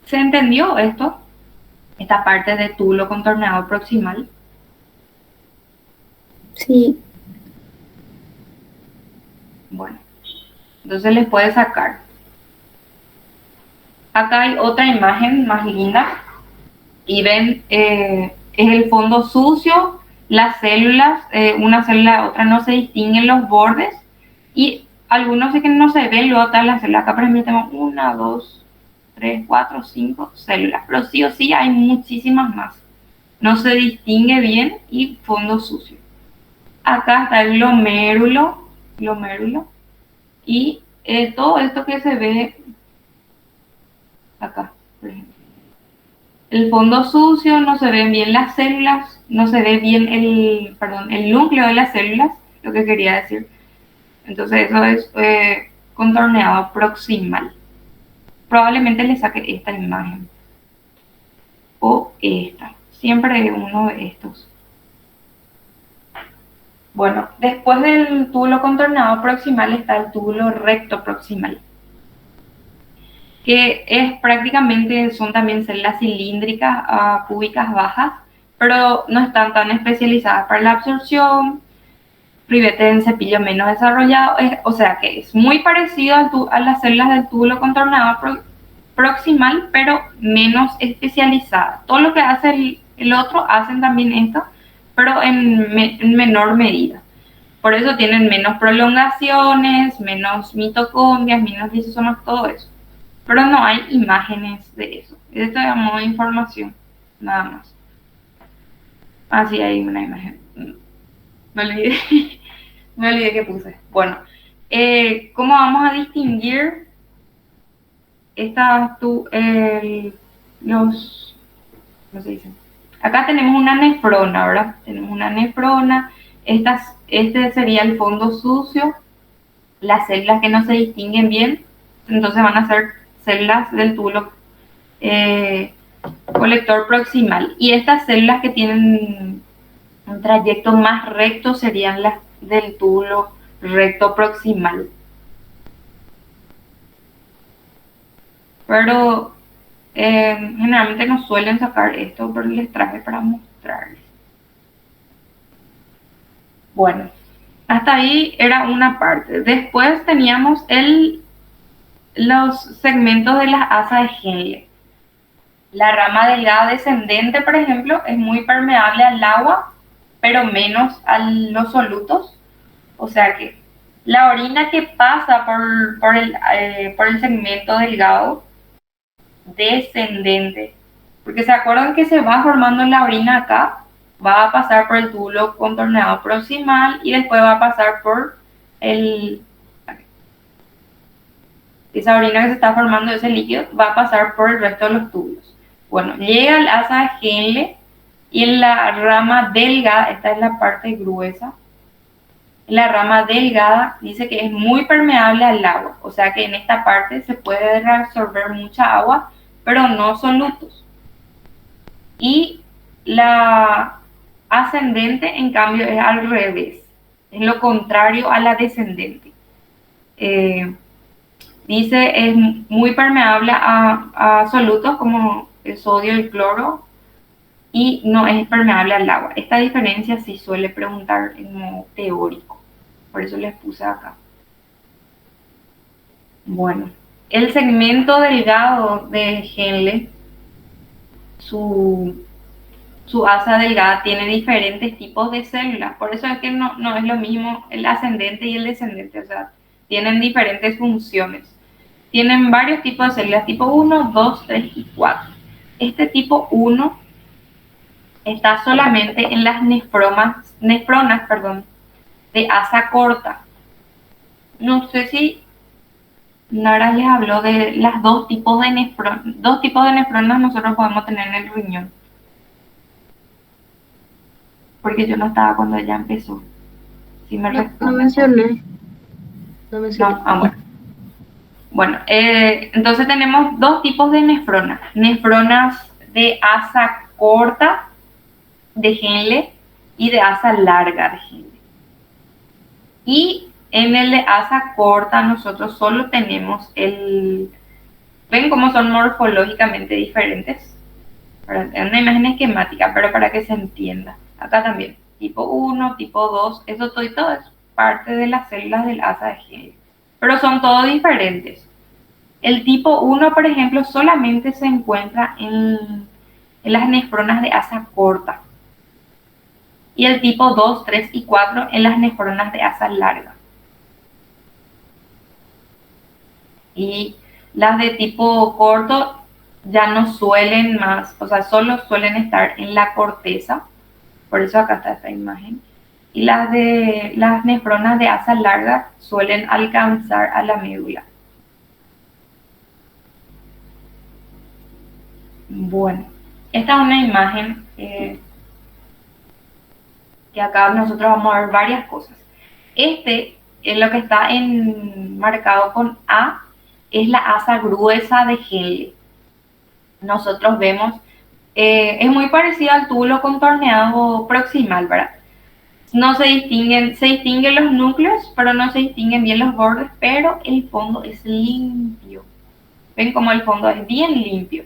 ¿Se entendió esto? Esta parte de túbulo contorneado proximal. Sí. Bueno, entonces les puede sacar. Acá hay otra imagen más linda y ven, es el fondo sucio, las células, una célula de otra no se distinguen los bordes y algunos sí que no se ven, luego están las células. Acá por ejemplo tenemos 1, 2, 3, 4, 5 células, pero sí o sí hay muchísimas más. No se distingue bien y fondo sucio. Acá está el glomérulo y todo esto que se ve acá, por ejemplo. El fondo sucio, no se ven bien las células, no se ve bien el núcleo de las células, lo que quería decir. Entonces eso es contorneado proximal. Probablemente le saque esta imagen o esta, siempre uno de estos. Bueno, después del túbulo contorneado proximal está el túbulo recto proximal, que es prácticamente, son también células cilíndricas, cúbicas bajas, pero no están tan especializadas para la absorción, rivete en cepillo menos desarrollado, o sea que es muy parecido a las células del túbulo contorneado proximal, pero menos especializada. Todo lo que hace el otro, hacen también esto, pero en menor medida. Por eso tienen menos prolongaciones, menos mitocondrias, menos lisosomas, todo eso. Pero no hay imágenes de eso. Esto es a modo de información, nada más. Así hay una imagen. Me olvidé, me olvidé que puse. Bueno, ¿cómo vamos a distinguir los, ¿cómo se dice? Acá tenemos una nefrona, ¿verdad? Tenemos una nefrona. Este sería el fondo sucio. Las células que no se distinguen bien, entonces van a ser células del túbulo colector proximal. Y estas células que tienen un trayecto más recto serían las del túbulo recto proximal. Pero generalmente no suelen sacar esto, pero les traje para mostrarles. Bueno, hasta ahí era una parte. Después teníamos los segmentos de las asas de Henle. La rama delgada descendente, por ejemplo, es muy permeable al agua, pero menos a los solutos. O sea que la orina que pasa por el segmento delgado descendente, porque se acuerdan que se va formando la orina acá, va a pasar por el túbulo contorneado proximal y después va a pasar por esa orina que se está formando, ese líquido, va a pasar por el resto de los túbulos. Bueno, llega al asa de Henle y en la rama delgada, esta es la parte gruesa, la rama delgada dice que es muy permeable al agua, o sea que en esta parte se puede reabsorber mucha agua, pero no solutos. Y la ascendente, en cambio, es al revés, es lo contrario a la descendente. Dice es muy permeable a solutos como el sodio y el cloro y no es permeable al agua. Esta diferencia sí suele preguntar en modo teórico, por eso les puse acá. Bueno, el segmento delgado de Henle, su asa delgada tiene diferentes tipos de células, por eso es que no es lo mismo el ascendente y el descendente, o sea, tienen diferentes funciones. Tienen varios tipos de células, tipo 1, 2, 3 y 4. Este tipo 1 está solamente en las nefronas, de asa corta. No sé si Nara les habló de las dos tipos de nefronas nosotros podemos tener en el riñón. Porque yo no estaba cuando ella empezó. Si me No mencioné. Bueno. Bueno, entonces tenemos dos tipos de nefronas. Nefronas de asa corta de Henle y de asa larga de Henle. Y en el de asa corta nosotros solo tenemos ¿ven cómo son morfológicamente diferentes? Es una imagen esquemática, pero para que se entienda. Acá también, tipo 1, tipo 2, eso todo es parte de las células del asa de Henle. Pero son todos diferentes. El tipo 1, por ejemplo, solamente se encuentra en las nefronas de asa corta. Y el tipo 2, 3 y 4 en las nefronas de asa larga. Y las de tipo corto ya no suelen más, o sea, solo suelen estar en la corteza. Por eso acá está esta imagen. Y las nefronas de asa larga suelen alcanzar a la médula. Bueno, esta es una imagen que acá nosotros vamos a ver varias cosas. Lo que está marcado con A, es la asa gruesa de Henle. Nosotros vemos, es muy parecido al túbulo contorneado proximal, ¿verdad? No se distinguen los núcleos, pero no se distinguen bien los bordes, pero el fondo es limpio. ¿Ven cómo el fondo es bien limpio?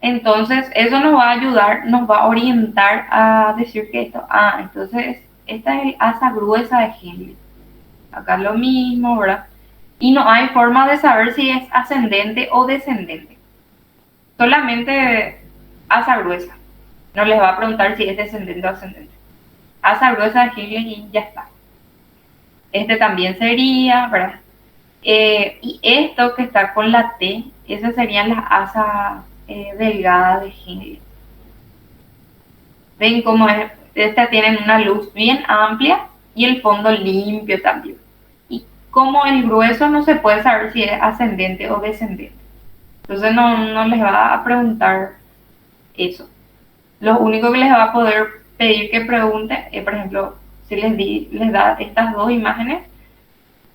Entonces, eso nos va a ayudar, nos va a orientar a decir que entonces, esta es el asa gruesa de Henle. Acá lo mismo, ¿verdad? Y no hay forma de saber si es ascendente o descendente. Solamente asa gruesa. No les va a preguntar si es descendente o ascendente. Asa gruesa de Henle y ya está. Este también sería, ¿verdad? Y esto que está con la T, esas serían las asas delgada de Henle. Ven cómo es, esta tienen una luz bien amplia y el fondo limpio también. Y como el grueso no se puede saber si es ascendente o descendente. Entonces no les va a preguntar eso. Lo único que les va a poder pedir que pregunten es, por ejemplo, si les da estas dos imágenes,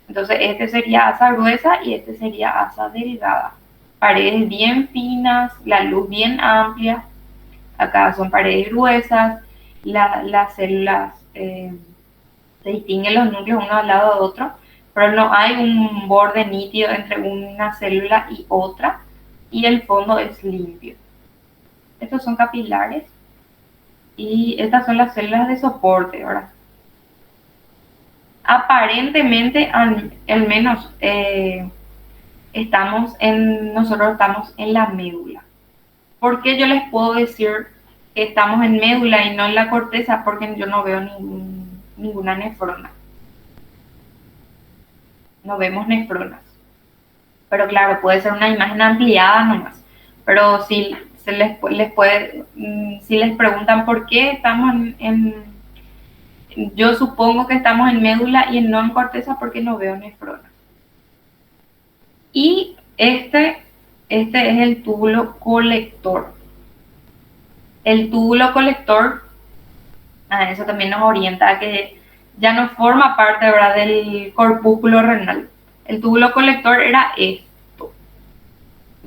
entonces este sería asa gruesa y este sería asa delgada. Paredes bien finas, la luz bien amplia. Acá son paredes gruesas, las células se distinguen los núcleos uno al lado de otro, pero no hay un borde nítido entre una célula y otra, y el fondo es limpio. Estos son capilares y estas son las células de soporte, ¿verdad? Aparentemente, al menos, nosotros estamos en la médula. ¿Por qué yo les puedo decir que estamos en médula y no en la corteza? Porque yo no veo ninguna nefrona. No vemos nefronas. Pero claro, puede ser una imagen ampliada nomás. Pero si si les preguntan por qué estamos yo supongo que estamos en médula y no en corteza porque no veo nefronas. Y este es el túbulo colector. El túbulo colector, eso también nos orienta a que ya no forma parte, ¿verdad?, del corpúsculo renal. El túbulo colector era esto.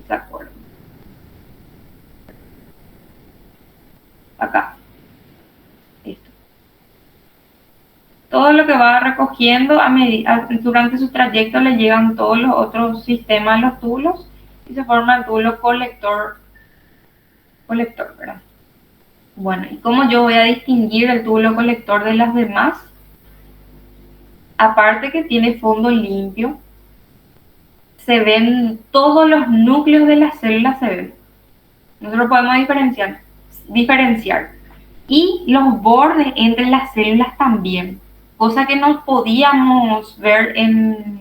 ¿Se acuerdan? Acá. Esto. Todo lo que va recogiendo durante su trayecto le llegan todos los otros sistemas, los túbulos, y se forma el túbulo colector, ¿verdad? Bueno, ¿y cómo yo voy a distinguir el túbulo colector de las demás? Aparte que tiene fondo limpio, se ven todos los núcleos de las células, se ven. Nosotros podemos diferenciar. Y los bordes entre las células también, cosa que no podíamos ver en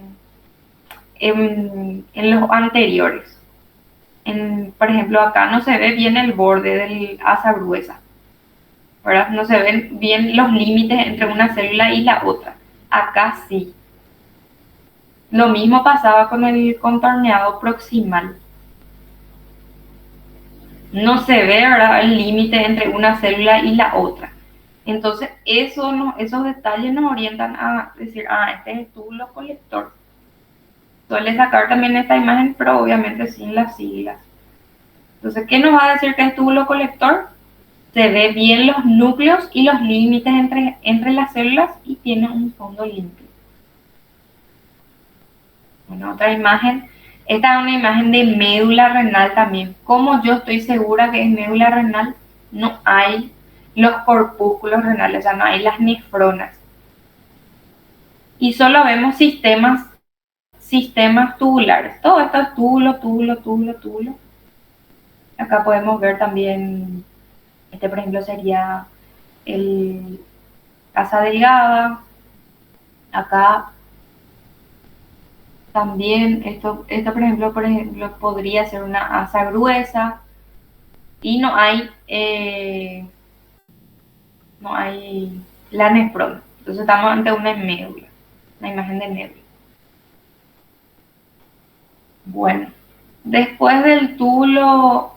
los anteriores. Por ejemplo, acá no se ve bien el borde del asa gruesa, ¿verdad? No se ven bien los límites entre una célula y la otra. Acá sí. Lo mismo pasaba con el contorneado proximal. No se ve, ¿verdad?, el límite entre una célula y la otra. Entonces, esos detalles nos orientan a decir, este es el túbulo colector. Suele sacar también esta imagen, pero obviamente sin las siglas. Entonces, ¿qué nos va a decir que es túbulo colector? Se ve bien los núcleos y los límites entre las células y tiene un fondo limpio. Bueno, otra imagen. Esta es una imagen de médula renal también. ¿Cómo yo estoy segura que es médula renal? No hay los corpúsculos renales, o sea, no hay las nefronas. Y solo vemos sistemas tubulares. Todo esto es túbulo. Acá podemos ver también, por ejemplo, sería el asa delgada. Acá también esto por ejemplo, podría ser una asa gruesa y no hay la nefrona. Entonces estamos ante una médula, una imagen de médula. Bueno, después del túbulo,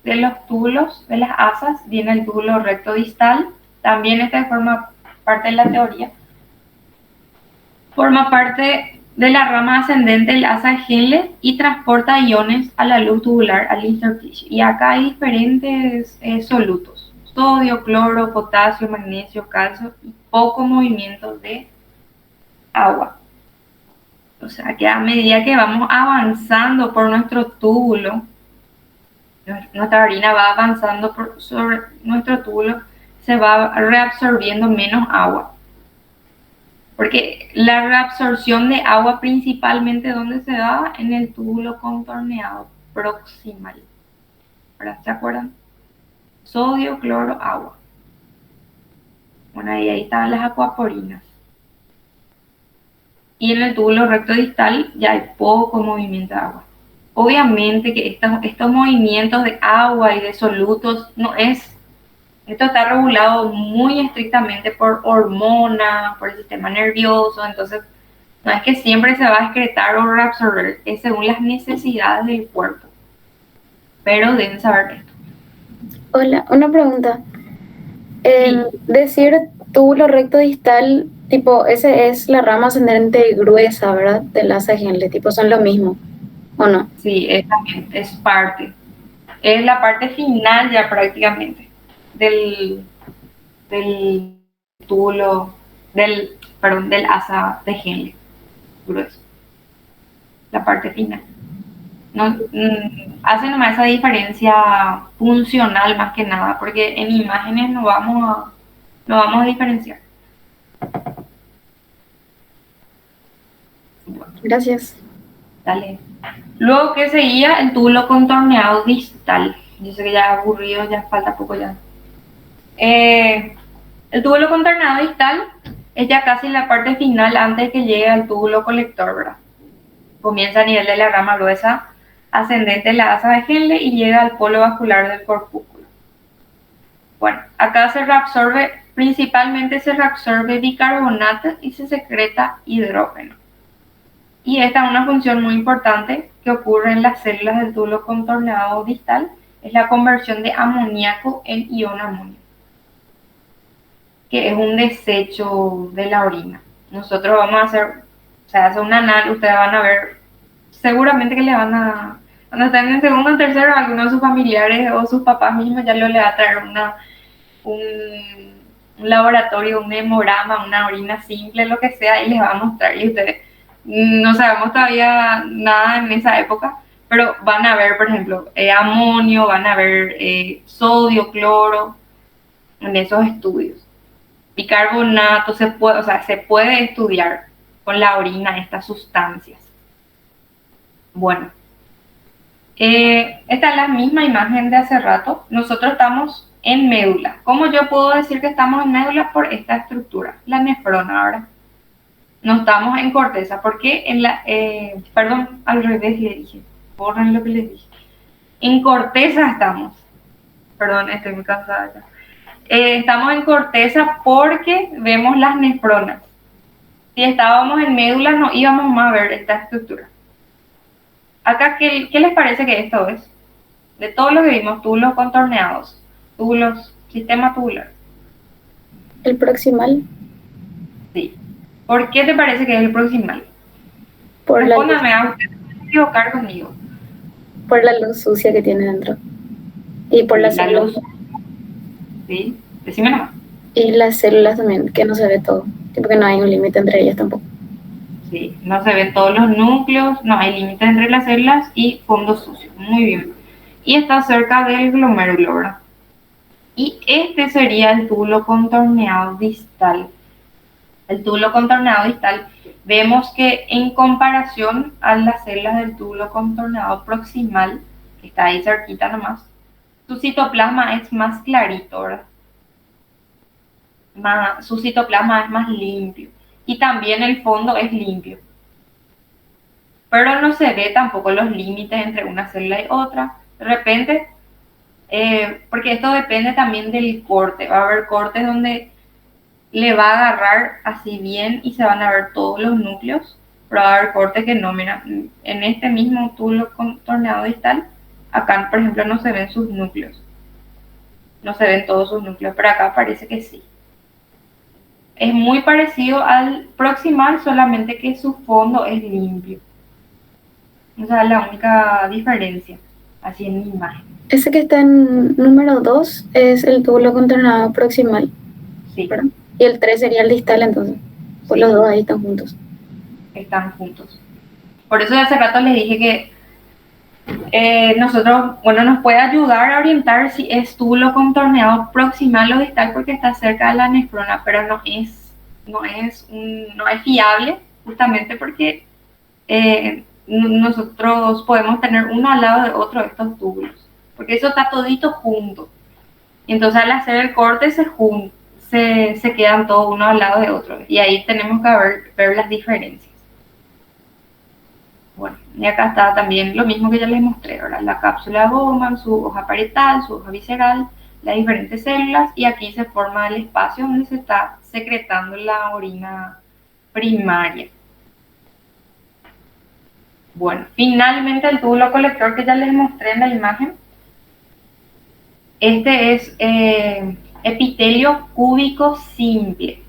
de los túbulos, de las asas, viene el túbulo recto distal. También este forma parte de la teoría. Forma parte de la rama ascendente del asa de Henle y transporta iones a la luz tubular al intersticio. Y acá hay diferentes solutos: sodio, cloro, potasio, magnesio, calcio y poco movimiento de agua. O sea que a medida que vamos avanzando por nuestro túbulo, nuestra orina va avanzando sobre nuestro túbulo, se va reabsorbiendo menos agua. Porque la reabsorción de agua principalmente, ¿dónde se da? En el túbulo contorneado proximal. ¿Verdad? ¿Se acuerdan? Sodio, cloro, agua. Bueno, y ahí están las acuaporinas. Y en el túbulo recto distal ya hay poco movimiento de agua. obviamente que estos movimientos de agua y de solutos esto está regulado muy estrictamente por hormonas, por el sistema nervioso, entonces no es que siempre se va a excretar o reabsorber, es según las necesidades del cuerpo, pero deben saber esto. Hola, una pregunta. Sí. Decir túbulo recto distal, tipo, ese es la rama ascendente gruesa, ¿verdad? Del asa de Henle, tipo, son lo mismo, ¿o no? Sí, es parte. Es la parte final ya prácticamente del túbulo, del asa de Henle grueso. La parte final. No, hace nomás esa diferencia funcional más que nada, porque en imágenes no vamos a diferenciar. Bueno, Gracias. dale. Luego que seguía el túbulo contorneado distal. Yo sé que ya es aburrido, ya falta poco ya. El túbulo contorneado distal es ya casi la parte final antes de que llegue al túbulo colector, ¿verdad? Comienza a nivel de la rama gruesa ascendente de la asa de Henle y llega al polo vascular del corpúsculo. Bueno, acá principalmente se reabsorbe bicarbonato y se secreta hidrógeno. Y esta es una función muy importante que ocurre en las células del túbulo contorneado distal, es la conversión de amoníaco en ion amonio, que es un desecho de la orina. Nosotros vamos a hace un análisis, ustedes van a ver, seguramente que cuando estén en segundo o tercero, algunos de sus familiares o sus papás mismos ya le va a traer un laboratorio, un hemograma, una orina simple, lo que sea, y les va a mostrar. Y ustedes no sabemos todavía nada en esa época, pero van a ver, por ejemplo, amonio, van a ver sodio, cloro en esos estudios. Bicarbonato se puede estudiar con la orina estas sustancias. Bueno, esta es la misma imagen de hace rato. Nosotros estamos en médula. ¿Cómo yo puedo decir que estamos en médula? Por esta estructura, la nefrona ahora. No estamos en corteza, porque perdón, al revés le dije. Borren lo que les dije. En corteza estamos. Perdón, estoy muy cansada ya. Estamos en corteza porque vemos las nefronas. Si estábamos en médula no íbamos más a ver esta estructura. Acá, ¿qué les parece que esto es? De todo lo que vimos, túbulos contorneados, sistema tubular. ¿El proximal? Sí. ¿Por qué te parece que es el proximal? Respóndame, a usted se equivocar conmigo. Por la luz sucia que tiene dentro. Y por la luz. Sí, decime nomás. Y las células también, que no se ve todo. Tipo que no hay un límite entre ellas tampoco. Sí, no se ven todos los núcleos, no hay límite entre las células y fondo sucio. Muy bien. Y está cerca del glomérulo, ¿verdad? Y este sería el túbulo contorneado distal. El túbulo contorneado distal, vemos que en comparación a las células del túbulo contorneado proximal, que está ahí cerquita nomás, su citoplasma es más clarito, ¿verdad? Su citoplasma es más limpio. Y también el fondo es limpio. Pero no se ve tampoco los límites entre una célula y otra. De repente, porque esto depende también del corte. Va a haber cortes donde le va a agarrar así bien y se van a ver todos los núcleos. Pero va a haber cortes que no. Mira, en este mismo túbulo contorneado distal, acá por ejemplo no se ven sus núcleos. No se ven todos sus núcleos, pero acá parece que sí. Es muy parecido al proximal, solamente que su fondo es limpio. Esa es la única diferencia, así en mi imagen. Ese que está en número 2 es el túbulo contorneado proximal. Sí. ¿Verdad? Y el 3 sería el distal entonces. Pues sí. Los dos ahí están juntos. Están juntos. Por eso hace rato les dije que nosotros, nos puede ayudar a orientar si es túbulo contorneado proximal o distal porque está cerca de la nefrona, pero no es fiable justamente porque nosotros podemos tener uno al lado de otro de estos túbulos, porque eso está todito junto. Entonces al hacer el corte se quedan todos uno al lado de otro y ahí tenemos que ver las diferencias. Bueno, y acá está también lo mismo que ya les mostré, ahora la cápsula Bowman, su hoja parietal, su hoja visceral, las diferentes células, y aquí se forma el espacio donde se está secretando la orina primaria. Bueno, finalmente el túbulo colector que ya les mostré en la imagen, este es epitelio cúbico simple.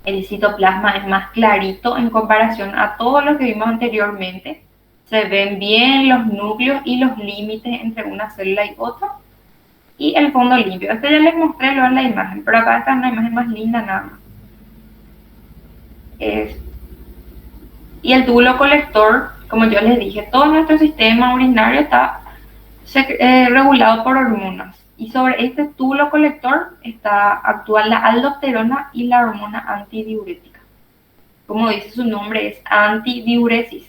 El citoplasma es más clarito en comparación a todo lo que vimos anteriormente. Se ven bien los núcleos y los límites entre una célula y otra. Y el fondo limpio. Este ya les mostré luego en la imagen, pero acá está una imagen más linda nada más. Y el túbulo colector, como yo les dije, todo nuestro sistema urinario está regulado por hormonas. Y sobre este túbulo colector actúa la aldosterona y la hormona antidiurética. Como dice su nombre, es antidiuresis.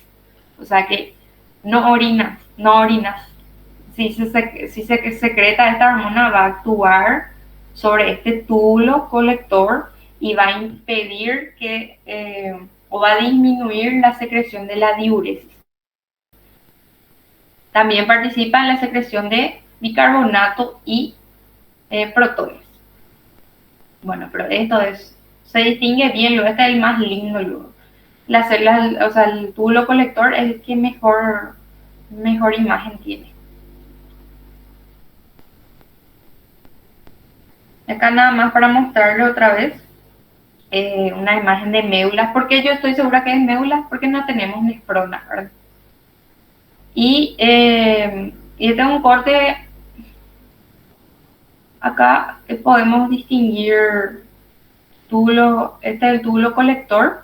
O sea que no orinas. Si se secreta esta hormona, va a actuar sobre este túbulo colector y va a impedir o va a disminuir la secreción de la diuresis. También participa en la secreción de bicarbonato y protones. Bueno, pero esto se distingue bien, este es el más lindo luego. Las células, o sea, el túbulo colector es el que mejor imagen tiene. Acá nada más para mostrarle otra vez una imagen de médulas. ¿Por qué yo estoy segura que es médulas? Porque no tenemos nefronas, ¿verdad? Y este es un corte. Acá podemos distinguir este es el túbulo colector.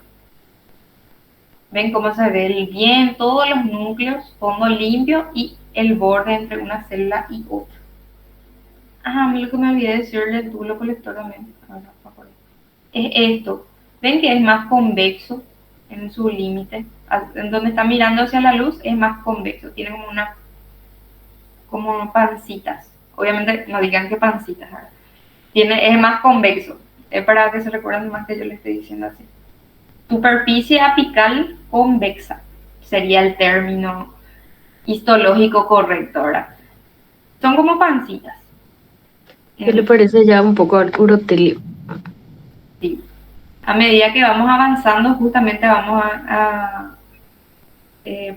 Ven cómo se ve bien todos los núcleos, fondo limpio y el borde entre una célula y otra. A mí lo que me olvidé decirle del túbulo colector también. Es esto. Ven que es más convexo en su límite. En donde está mirando hacia la luz es más convexo. Tiene como pancitas. Obviamente no digan que pancitas. ¿Verdad? Es más convexo. Es para que se recuerden más que yo le estoy diciendo así. Superficie apical convexa sería el término histológico correcto, ¿verdad? Son como pancitas. ¿Qué le parece ya un poco al urotelio? Sí. A medida que vamos avanzando, justamente vamos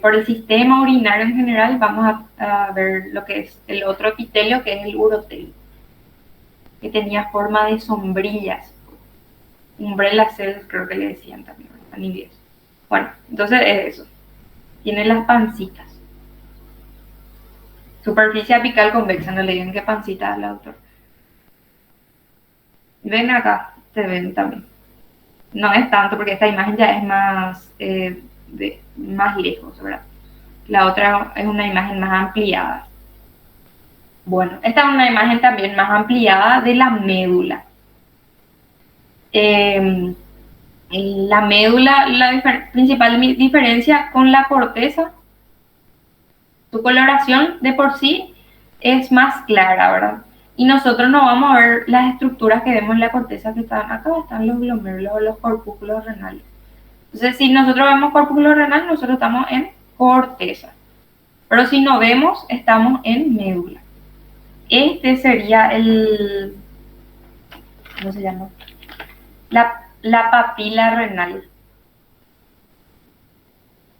por el sistema urinario en general, vamos a ver lo que es el otro epitelio, que es el urotelio, que tenía forma de sombrillas. Umbrella cells, creo que le decían también en inglés. Bueno, entonces es eso. Tiene las pancitas. Superficie apical convexa, no le digan qué pancita al autor. Ven acá, se ven también. No es tanto porque esta imagen ya es más lejos, ¿verdad? La otra es una imagen más ampliada. Bueno, esta es una imagen también más ampliada de la médula. La médula, la principal diferencia con la corteza, su coloración de por sí es más clara, ¿verdad? Y nosotros no vamos a ver las estructuras que vemos en la corteza que están acá, están los glomérulos o los corpúsculos renales. Entonces, si nosotros vemos corpúsculo renal, nosotros estamos en corteza. Pero si no vemos, estamos en médula. Este sería ¿cómo se llama? La papila renal.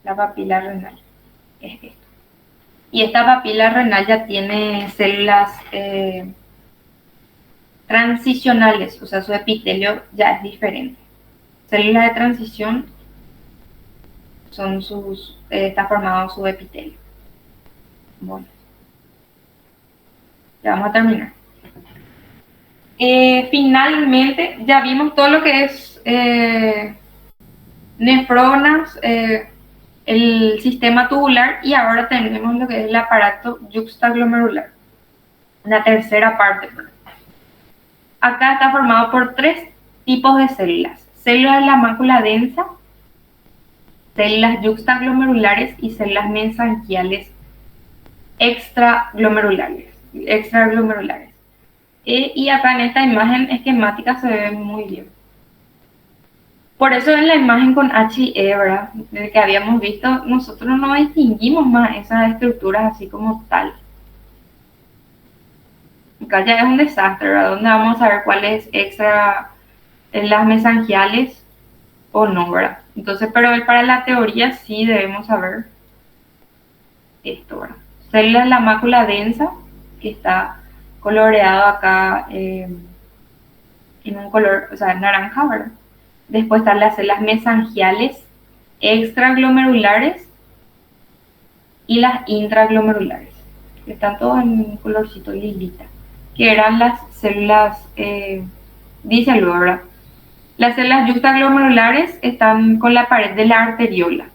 La papila renal es esto. Y esta papila renal ya tiene células transicionales, o sea, su epitelio ya es diferente. Células de transición está formado su epitelio. Bueno, ya vamos a terminar. Finalmente, ya vimos todo lo que es nefronas, el sistema tubular, y ahora tenemos lo que es el aparato yuxtaglomerular, una tercera parte. Acá está formado por 3 tipos de células: células de la mácula densa, células yuxtaglomerulares y células mesanquiales extraglomerulares. Y acá en esta imagen esquemática se ve muy bien. Por eso en la imagen con H&E, ¿verdad? Del que habíamos visto, nosotros no distinguimos más esas estructuras así como tal. Acá ya es un desastre, ¿verdad? ¿Dónde vamos a ver cuál es extra en las mesangiales o no, ¿verdad? Entonces, pero para la teoría sí debemos saber esto, ¿verdad? Células de la mácula densa, que está coloreado acá en un color, o sea, naranja, ¿verdad? Después están las células mesangiales, extraglomerulares y las intraglomerulares. Están todas en un colorcito lilita, que eran las células, dice luego, ¿verdad? Las células yuxtaglomerulares están con la pared de la arteriola.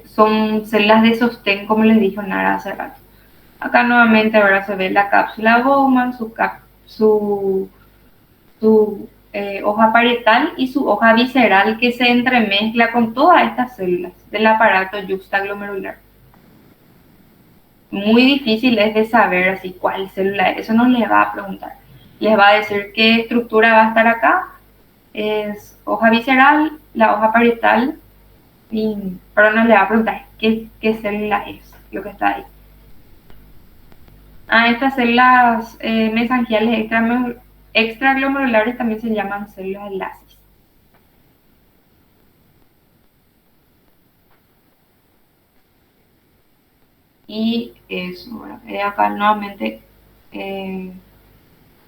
Son células de sostén, como les dijo Nara hace rato. Acá nuevamente ahora se ve la cápsula Bowman, su hoja parietal y su hoja visceral que se entremezcla con todas estas células del aparato yuxtaglomerular. Muy difícil es de saber así cuál célula es, eso no les va a preguntar. Les va a decir qué estructura va a estar acá, es hoja visceral, la hoja parietal, pero no le va a preguntar qué célula es lo que está ahí. Estas células mesangiales extraglomerulares también se llaman células lasis. Y eso, bueno, acá nuevamente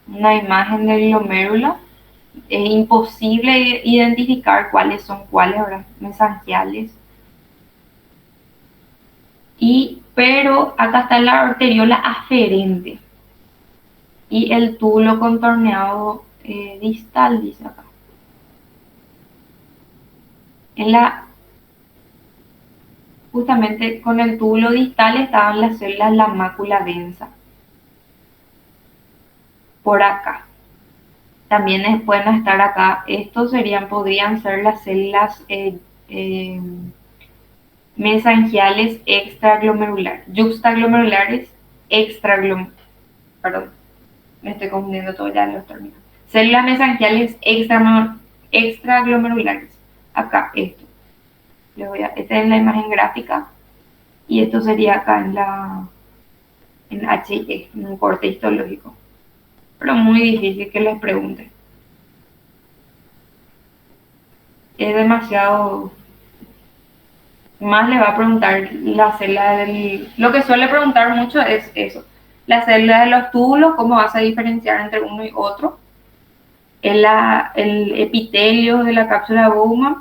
una imagen del glomérulo. Es imposible identificar cuáles son cuáles, ¿verdad? Mesangiales. Pero acá está la arteriola aferente y el túbulo contorneado distal, dice acá. Justamente con el túbulo distal estaban las células de la mácula densa. Por acá. También pueden estar acá. Estos podrían ser las células mesangiales extraglomerulares, yuxtaglomerulares, perdón, me estoy confundiendo todo ya los términos. Células mesangiales extraglomerulares. Acá, esto. Esta es la imagen gráfica y esto sería acá en H&E, en un corte histológico. Pero muy difícil que les pregunte. Es demasiado. Más le va a preguntar la célula Lo que suele preguntar mucho es eso. La célula de los túbulos, cómo vas a diferenciar entre uno y otro. El epitelio de la cápsula Bowman,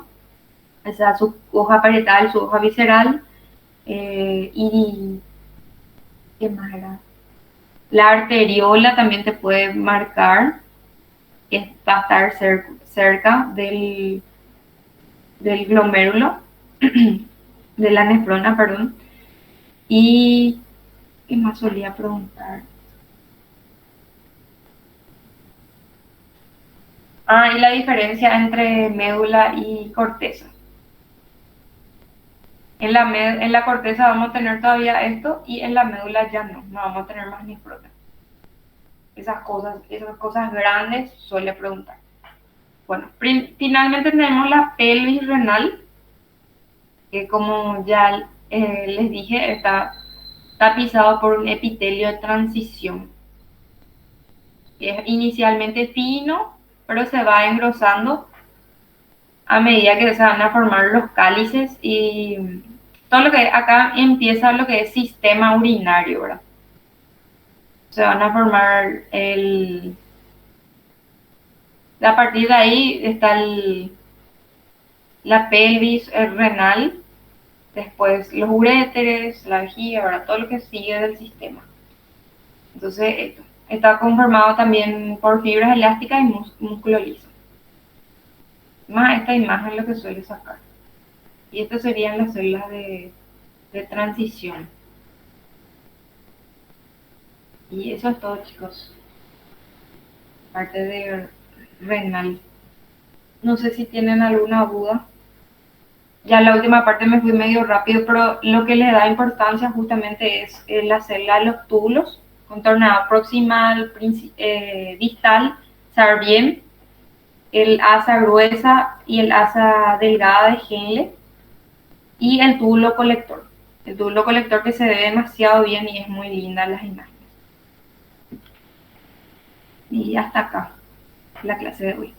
o sea, su hoja parietal, su hoja visceral, y ¿qué más era? La arteriola también te puede marcar, que va a estar cerca del glomérulo, de la nefrona, perdón. Y ¿qué más solía preguntar? Y la diferencia entre médula y corteza. En la corteza vamos a tener todavía esto y en la médula ya no vamos a tener más nefrona. Esas cosas grandes suele preguntar. Bueno, finalmente tenemos la pelvis renal, que como ya les dije, está tapizado por un epitelio de transición. Es inicialmente fino, pero se va engrosando a medida que se van a formar los cálices y todo lo que acá empieza lo que es sistema urinario, ¿verdad? Se van a formar a partir de ahí está la pelvis renal, después los uréteres, la vejiga, ¿verdad? Todo lo que sigue del sistema. Entonces esto está conformado también por fibras elásticas y músculo liso. Más esta imagen es lo que suele sacar. Y estas serían las células de transición. Y eso es todo, chicos. Parte de renal. No sé si tienen alguna duda. Ya la última parte me fui medio rápido, pero lo que le da importancia justamente es la célula de los túbulos, contorneado proximal, distal, saber bien el asa gruesa y el asa delgada de Henle y el túbulo colector. El túbulo colector que se ve demasiado bien y es muy linda las imágenes. Y hasta acá la clase de hoy.